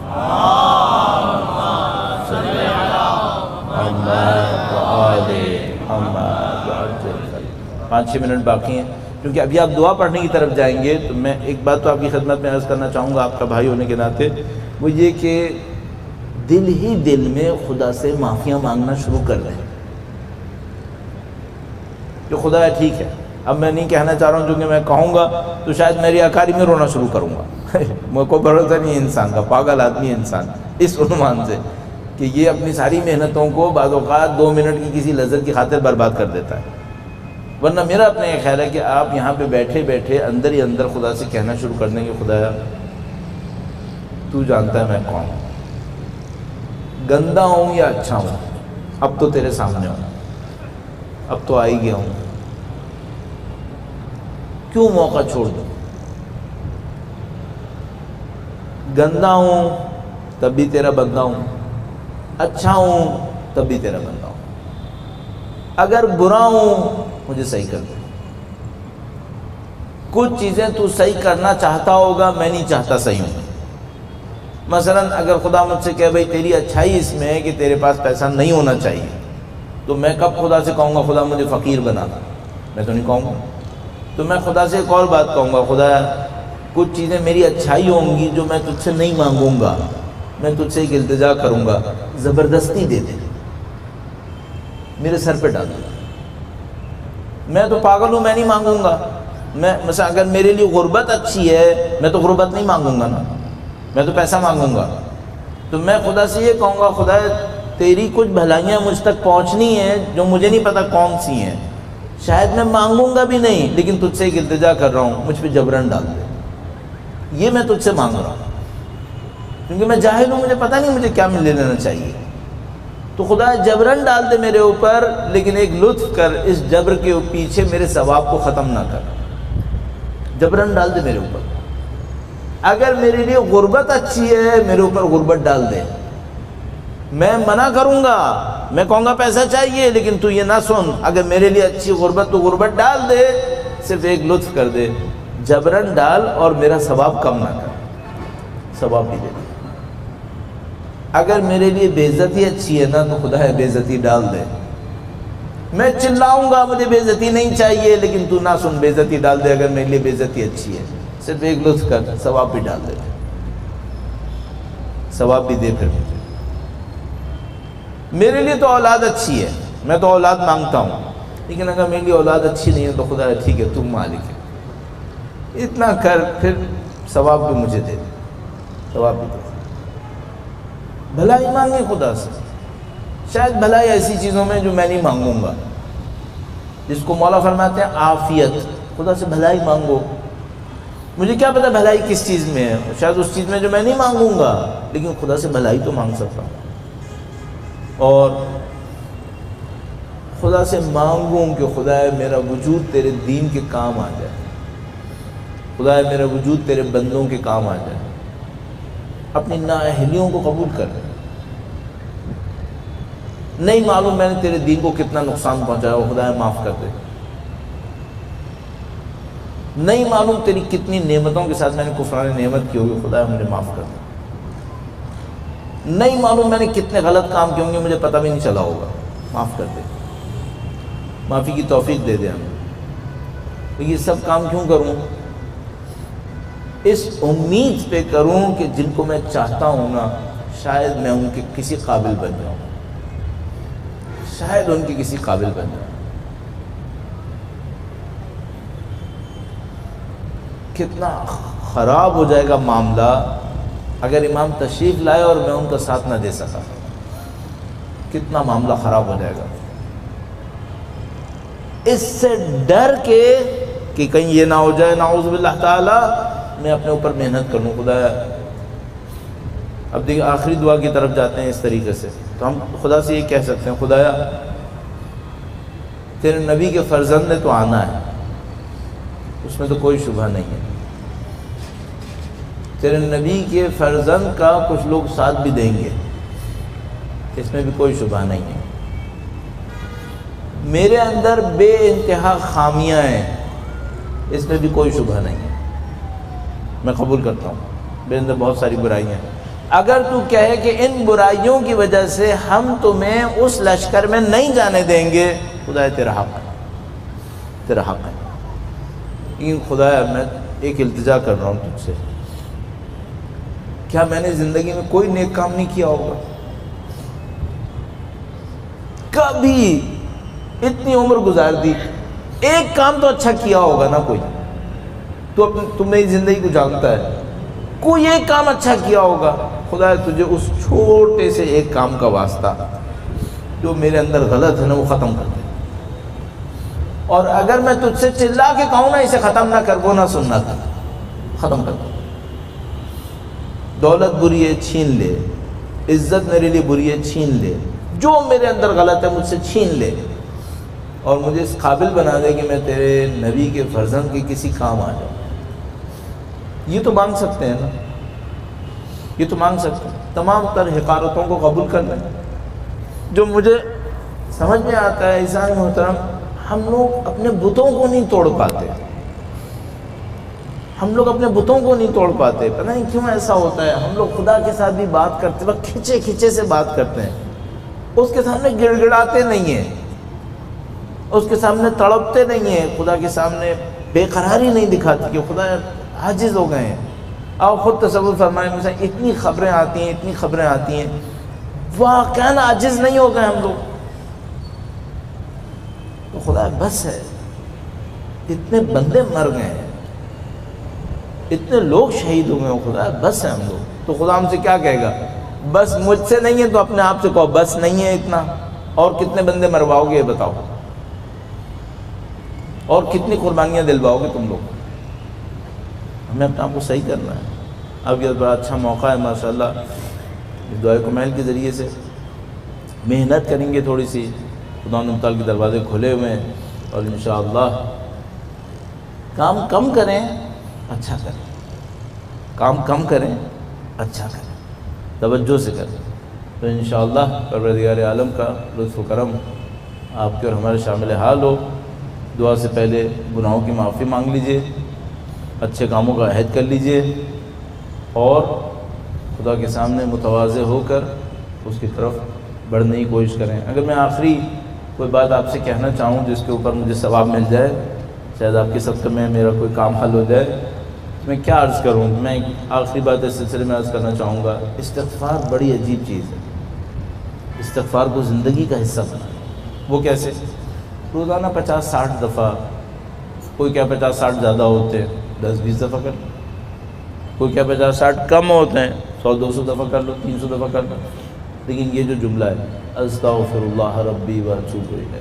5-6 منٹ باقی ہیں، کیونکہ ابھی آپ دعا پڑھنے کی طرف جائیں گے تو میں ایک بات تو آپ کی خدمت میں عرض کرنا چاہوں گا، آپ کا بھائی ہونے کے ناطے، وہ یہ کہ دل ہی دل میں خدا سے معافیاں مانگنا شروع کر دیں کہ خدا ہے ٹھیک ہے۔ اب میں نہیں کہنا چاہ رہا ہوں، چونکہ میں کہوں گا تو شاید میری اکاری میں رونا شروع کروں گا مجھ کو بھروسہ نہیں ہے انسان کا، پاگل آدمی ہے انسان اس عنوان سے کہ یہ اپنی ساری محنتوں کو بعض اوقات 2 منٹ کی کسی لذت کی خاطر برباد کر دیتا ہے۔ ورنہ میرا اپنا یہ خیال ہے کہ آپ یہاں پہ بیٹھے بیٹھے اندر ہی اندر خدا سے کہنا شروع کر دیں گے، خدایا تو جانتا ہے میں کون ہوں، گندا ہوں یا اچھا ہوں، اب تو تیرے سامنے ہوں، اب تو آ ہی گیا ہوں، کیوں موقع چھوڑ دوں؟ گندا ہوں تب بھی تیرا بندہ ہوں، اچھا ہوں تب بھی تیرا بندہ ہوں، اگر برا ہوں مجھے صحیح کر دے۔ کچھ چیزیں تو صحیح کرنا چاہتا ہوگا، میں نہیں چاہتا صحیح ہوں۔ مثلا اگر خدا مجھ سے کہے بھائی تیری اچھائی اس میں ہے کہ تیرے پاس پیسہ نہیں ہونا چاہیے، تو میں کب خدا سے کہوں گا خدا مجھے فقیر بنا؟ میں تو نہیں کہوں گا۔ تو میں خدا سے ایک اور بات کہوں گا، خدا کچھ چیزیں میری اچھائی ہوں گی جو میں تجھ سے نہیں مانگوں گا، میں تجھ سے ایک التجا کروں گا، زبردستی دے دے، میرے سر پہ ڈال دے۔ میں تو پاگل ہوں، میں نہیں مانگوں گا۔ میں مثلا اگر میرے لیے غربت اچھی ہے، میں تو غربت نہیں مانگوں گا نا، میں تو پیسہ مانگوں گا۔ تو میں خدا سے یہ کہوں گا، خدا تیری کچھ بھلائیاں مجھ تک پہنچنی ہیں جو مجھے نہیں پتا کون سی ہیں، شاید میں مانگوں گا بھی نہیں، لیکن تجھ سے ایک التجا کر رہا ہوں، مجھ پہ جبرن ڈال دے، یہ میں تجھ سے مانگ رہا ہوں، کیونکہ میں جاہل ہوں، مجھے پتہ نہیں مجھے کیا لے لینا چاہیے۔ تو خدا جبرن ڈال دے میرے اوپر، لیکن ایک لطف کر، اس جبر کے پیچھے میرے ثواب کو ختم نہ کر، جبرن ڈال دے میرے اوپر۔ اگر میرے لیے غربت اچھی ہے، میرے اوپر غربت ڈال دے، میں منع کروں گا، میں کہوں گا پیسہ چاہیے، لیکن تو یہ نہ سن، اگر میرے لیے اچھی غربت تو غربت ڈال دے، صرف ایک لطف کر دے، جبرن ڈال اور میرا ثواب کم نہ کر، ثواب بھی دے دے۔ اگر میرے لیے بے عزتی اچھی ہے نا، تو خدا ہے بے عزتی ڈال دے، میں چلاؤں گا مجھے بے عزتی نہیں چاہیے، لیکن تو نہ سن، بے عزتی ڈال دے۔ اگر میرے لیے بے عزتی اچھی ہے، صرف ایک لطف کر، ثواب بھی ڈال دے، ثواب بھی دے۔ پھر میرے لیے تو اولاد اچھی ہے، میں تو اولاد مانگتا ہوں، لیکن اگر میرے لیے اولاد اچھی نہیں ہے تو خدا ہے ٹھیک ہے تم مالک ہے، اتنا کر، پھر ثواب بھی مجھے دے دے، ثواب بھی دے۔ بھلائی مانگے خدا سے، شاید بھلائی ایسی چیزوں میں جو میں نہیں مانگوں گا، جس کو مولا فرماتے ہیں عافیت، خدا سے بھلائی مانگو۔ مجھے کیا پتا بھلائی کس چیز میں ہے، شاید اس چیز میں جو میں نہیں مانگوں گا، لیکن خدا سے بھلائی تو مانگ سکتا ہوں، اور خدا سے مانگوں کہ خدا ہے میرا وجود تیرے دین کے کام آ جائے، خدا ہے میرا وجود تیرے بندوں کے کام آ جائے، اپنی نااہلیوں کو قبول کر۔ نہیں معلوم میں نے تیرے دین کو کتنا نقصان پہنچایا، خدا ہے معاف کر دے۔ نہیں معلوم تیری کتنی نعمتوں کے ساتھ میں نے کفران نعمت کی ہوگی، خدا ہے مجھے معاف کر دے۔ نہیں معلوم میں نے کتنے غلط کام کیے ہوں گے، مجھے پتہ بھی نہیں چلا ہوگا، معاف کر دے، معافی کی توفیق دے دے ہمیں۔ تو یہ سب کام کیوں کروں؟ اس امید پہ کروں کہ جن کو میں چاہتا ہوں نا، شاید میں ان کے کسی قابل بن جاؤں، شاید ان کی کسی قابل بن جاؤں۔ کتنا خراب ہو جائے گا معاملہ اگر امام تشریف لائے اور میں ان کا ساتھ نہ دے سکا، کتنا معاملہ خراب ہو جائے گا۔ اس سے ڈر کے کہ کہیں یہ نہ ہو جائے نعوذ باللہ تعالی، میں اپنے اوپر محنت کروں۔ خدایا اب دیکھیں آخری دعا کی طرف جاتے ہیں اس طریقے سے، تو ہم خدا سے یہ کہہ سکتے ہیں، خدایا تیرے نبی کے فرزند نے تو آنا ہے، اس میں تو کوئی شبہ نہیں ہے، تیرے نبی کے فرزند کا کچھ لوگ ساتھ بھی دیں گے، اس میں بھی کوئی شبہ نہیں ہے، میرے اندر بے انتہا خامیاں ہیں، اس میں بھی کوئی شبہ نہیں ہے، میں قبول کرتا ہوں میرے اندر بہت ساری برائیاں ہیں۔ اگر تو کہے کہ ان برائیوں کی وجہ سے ہم تمہیں اس لشکر میں نہیں جانے دیں گے، خدا تیرا حق ہے، تیرا حق ہے، لیکن خدا میں ایک التجا کر رہا ہوں تجھ سے، کیا میں نے زندگی میں کوئی نیک کام نہیں کیا ہوگا؟ کبھی اتنی عمر گزار دی، ایک کام تو اچھا کیا ہوگا نا کوئی؟ تو میری زندگی کو جانتا ہے، کوئی ایک کام اچھا کیا ہوگا؟ خدا تجھے اس چھوٹے سے ایک کام کا واسطہ جو میرے اندر غلط ہے نا وہ ختم کر دے، اور اگر میں تجھ سے چلا کے کہوں نا اسے ختم نہ کر، وہ نہ سننا تھا، ختم کر دے۔ دولت بری ہے چھین لے، عزت میرے لیے بری ہے چھین لے، جو میرے اندر غلط ہے مجھ سے چھین لے، اور مجھے اس قابل بنا دے کہ میں تیرے نبی کے فرزند کے کسی کام آ جاؤں۔ یہ تو مانگ سکتے ہیں نا، یہ تو مانگ سکتے ہیں، تمام تر حقارتوں کو قبول کر لیں۔ جو مجھے سمجھ میں آتا ہے عزیزان محترم، ہم لوگ اپنے بتوں کو نہیں توڑ پاتے، ہم لوگ اپنے بتوں کو نہیں توڑ پاتے، پتہ نہیں کیوں ایسا ہوتا ہے۔ ہم لوگ خدا کے ساتھ بھی بات کرتے وقت کھچے کھچے سے بات کرتے ہیں، اس کے سامنے گڑ گڑاتے نہیں ہیں، اس کے سامنے تڑپتے نہیں ہیں، خدا کے سامنے بے قراری نہیں دکھاتی کہ خدا عاجز ہو گئے ہیں۔ آپ خود تصور فرمائیں، مثلا اتنی خبریں آتی ہیں، اتنی خبریں آتی ہیں، واقعاً عاجز نہیں ہو گئے ہم لوگ؟ تو خدا بس ہے، اتنے بندے مر گئے ہیں، اتنے لوگ شہید ہوئے ہیں، خدا بس ہے ہم لوگ۔ تو خدا ہم سے کیا کہے گا؟ بس مجھ سے نہیں ہے تو اپنے آپ سے کہو بس نہیں ہے اتنا، اور کتنے بندے مرواؤ گے یہ بتاؤ، اور کتنی قربانیاں دلواؤ گے تم لوگ؟ ہمیں اپنے آپ کو صحیح کرنا ہے۔ اب یہ بڑا اچھا موقع ہے ماشاءاللہ، اس دعائے کمیل کے ذریعے سے محنت کریں گے تھوڑی سی، خدا تعالیٰ کے دروازے کھلے ہوئے ہیں، اور انشاءاللہ کام کم کریں اچھا کریں، کام کم کریں اچھا کریں، توجہ سے کریں، تو انشاءاللہ پروردگار عالم کا لطف و کرم آپ کے اور ہمارے شامل حال ہو۔ دعا سے پہلے گناہوں کی معافی مانگ لیجئے، اچھے کاموں کا عہد کر لیجئے، اور خدا کے سامنے متواضع ہو کر اس کی طرف بڑھنے کی کوشش کریں۔ اگر میں آخری کوئی بات آپ سے کہنا چاہوں جس کے اوپر مجھے ثواب مل جائے، شاید آپ کے صدقے میں میرا کوئی کام حل ہو جائے، میں کیا عرض کروں؟ میں آخری بات اس سلسلے میں عرض کرنا چاہوں گا، استغفار بڑی عجیب چیز ہے، استغفار کو زندگی کا حصہ بنائیں۔ وہ کیسے؟ روزانہ 50-60 دفعہ، کوئی کیا 50-60 زیادہ ہوتے ہیں 10-20 دفعہ کر لو، کوئی کیا 50-60 کم ہوتے ہیں 100-200 دفعہ کر لو، 300 دفعہ کر لو، لیکن یہ جو جملہ ہے استغفر اللہ ربی واتوب الیہ،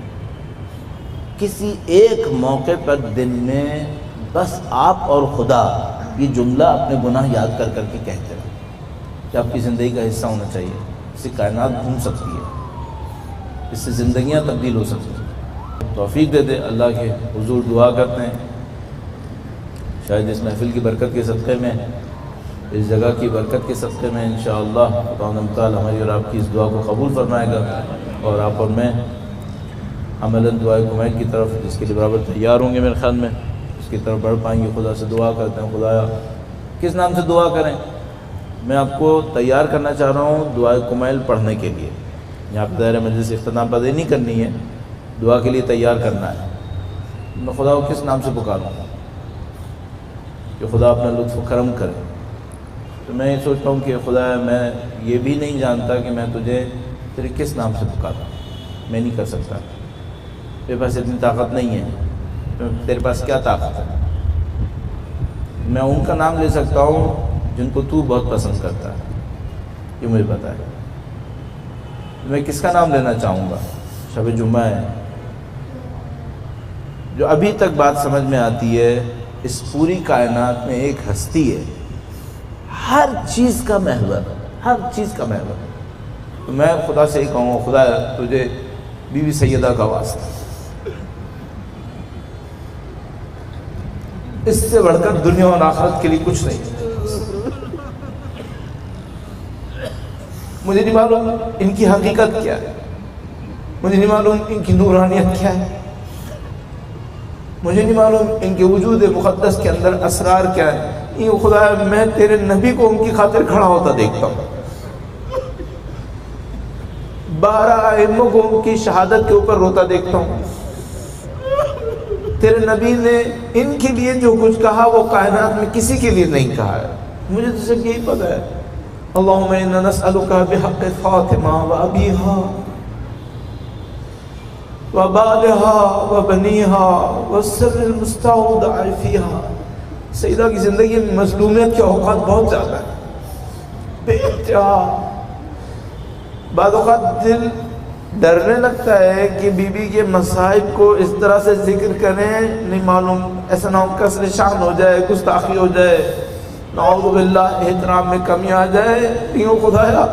کسی ایک موقع پر دن میں بس آپ اور خدا یہ جملہ اپنے گناہ یاد کر کر کے کہتے ہیں، کہ آپ کی زندگی کا حصہ ہونا چاہیے، اس سے کائنات گھوم سکتی ہے، اس سے زندگیاں تبدیل ہو سکتی ہیں۔ توفیق دے دے اللہ کے حضور دعا کرتے ہیں، شاید اس محفل کی برکت کے صدقے میں، اس جگہ کی برکت کے صدقے میں انشاءاللہ خدا تعالیٰ ہماری اور آپ کی اس دعا کو قبول فرمائے گا، اور آپ اور میں عملاً دعائے کمیل کی طرف جس کے لیے برابر تیار ہوں گے میرے خیال میں، اس کی طرف بڑھ پائیں گے۔ خدا سے دعا کرتے ہیں، خدایا کس نام سے دعا کریں؟ میں آپ کو تیار کرنا چاہ رہا ہوں دعائے کمیل پڑھنے کے لیے، یہاں پہ دائرہ مجلس اختتام پذیری نہیں کرنی ہے، دعا کے لیے تیار کرنا ہے۔ میں خدا کو کس نام سے پکاروں کہ خدا اپنا لطف و کرم کرے؟ تو میں یہ سوچتا ہوں کہ خدا میں یہ بھی نہیں جانتا کہ میں تجھے تیرے کس نام سے پکاروں، میں نہیں کر سکتا، میرے پاس اتنی طاقت نہیں ہے۔ تیرے پاس کیا طاقت ہے؟ میں ان کا نام لے سکتا ہوں جن کو تو بہت پسند کرتا ہے، یہ مجھے پتا ہے۔ میں کس کا نام لینا چاہوں گا؟ شب جمعہ ہے، جو ابھی تک بات سمجھ میں آتی ہے، اس پوری کائنات میں ایک ہستی ہے، ہر چیز کا محور، ہر چیز کا محور۔ تو میں خدا سے ہی کہوں گا خدا تجھے بی بی سیدہ کا واسطہ، اس سے بڑھ کر دنیا اور آخرت کے لیے کچھ نہیں۔ مجھے نہیں معلوم ان کی حقیقت کیا ہے، مجھے نہیں معلوم ان کی نورانیت کیا ہے، مجھے نہیں معلوم ان کے وجود مقدس کے اندر اسرار کیا ہے، یہ خدا میں تیرے نبی کو ان کی خاطر کھڑا ہوتا دیکھتا ہوں، 12 ائموں کو ان کی شہادت کے اوپر روتا دیکھتا ہوں، تیرے نبی نے ان کے لیے جو کچھ کہا وہ کائنات میں کسی کے لیے نہیں کہا ہے، مجھے تو صرف یہی پتہ ہے اللہم انا نسألک بحق فاطمہ و ابیہا و بالہا و بنیہا و سر المستودع فیہا۔ سیدہ کی زندگی میں مظلومیت کے اوقات بہت زیادہ ہے، بے انتہا، بعض اوقات دل ڈرنے لگتا ہے کہ بی بی کے مصائب کو اس طرح سے ذکر کریں، نہیں معلوم ایسا نہ ہو کسر شان ہو جائے، گستاخی ہو جائے، نعوذ باللہ احترام میں کمی آ جائے، یوں خدایا۔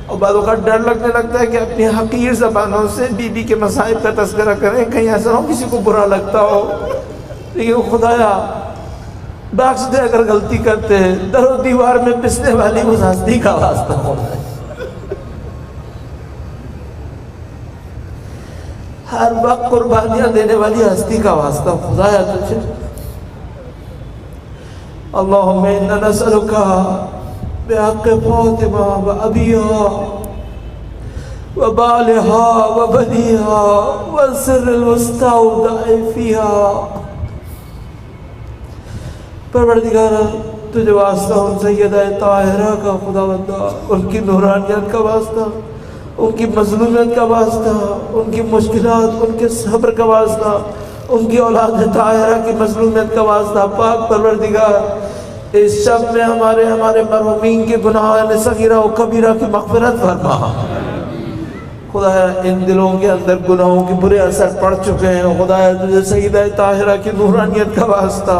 اور بعض اوقات ڈر لگنے لگتا ہے کہ اپنی حقیر زبانوں سے بی بی کے مصائب کا تذکرہ کریں، کہیں ایسا نہ ہو کسی کو برا لگتا ہو، یوں خدایا بخش دے اگر غلطی کرتے ہیں، در و دیوار میں پسنے والی اس ہستی کا واسطہ ہونا ہے، ہر وقت قربانیاں دینے والی ہستی کا واسطہ خدایا تجھے۔ اللہم انا نسألک بحق فاطمہ و ابیہا و بالہا و بنیہا و سر المستودع فیہا۔ پروردگار تجھے واسطہ ان سیدہ طاہرہ کا خدا بندہ، ان کی نورانیت کا واسطہ، ان کی مظلومیت کا واسطہ، ان کی مشکلات، ان کے صبر کا واسطہ، ان کی اولاد طاہرہ کی مظلومیت کا واسطہ، پاک پروردگار اس شب میں ہمارے مرحومین کے گناہ صغیرہ و کبیرہ کی مغفرت فرما۔ خدایا ان دلوں کے اندر گناہوں کے برے اثر پڑ چکے ہیں، خدایا تجھے سیدہ طاہرہ کی نورانیت کا واسطہ،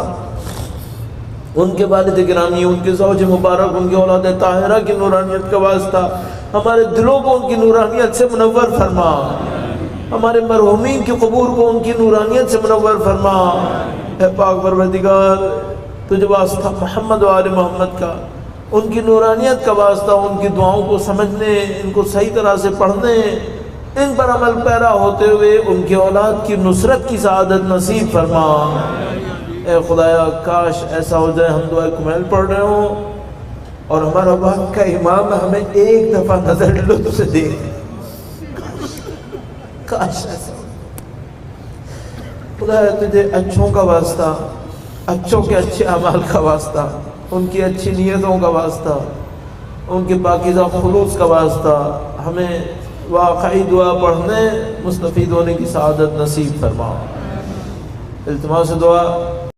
ان کے والد گرامی، ان کے زوج مبارک، ان کے اولاد طاہرہ کی نورانیت کا واسطہ، ہمارے دلوں کو ان کی نورانیت سے منور فرما، ہمارے مرحومین کی قبور کو ان کی نورانیت سے منور فرما۔ اے پاک پروردگار تجھے واسطہ محمد و آل محمد کا، ان کی نورانیت کا واسطہ، ان کی دعاؤں کو سمجھنے، ان کو صحیح طرح سے پڑھنے، ان پر عمل پیرا ہوتے ہوئے ان کی اولاد کی نصرت کی سعادت نصیب فرما۔ اے خدایا کاش ایسا ہو جائے ہم دعائے کمیل پڑھ رہے ہوں اور ہمارا وقت کا امام ہمیں ایک دفعہ نظر لطف سے دیکھ، کاش ایسا ہو۔ خدایا تجھے اچھوں کا واسطہ، اچھوں کے اچھے اعمال کا واسطہ، ان کی اچھی نیتوں کا واسطہ، ان کے پاکیزہ خلوص کا واسطہ، ہمیں واقعی دعا پڑھنے مستفید ہونے کی سعادت نصیب فرما۔ التماس دعا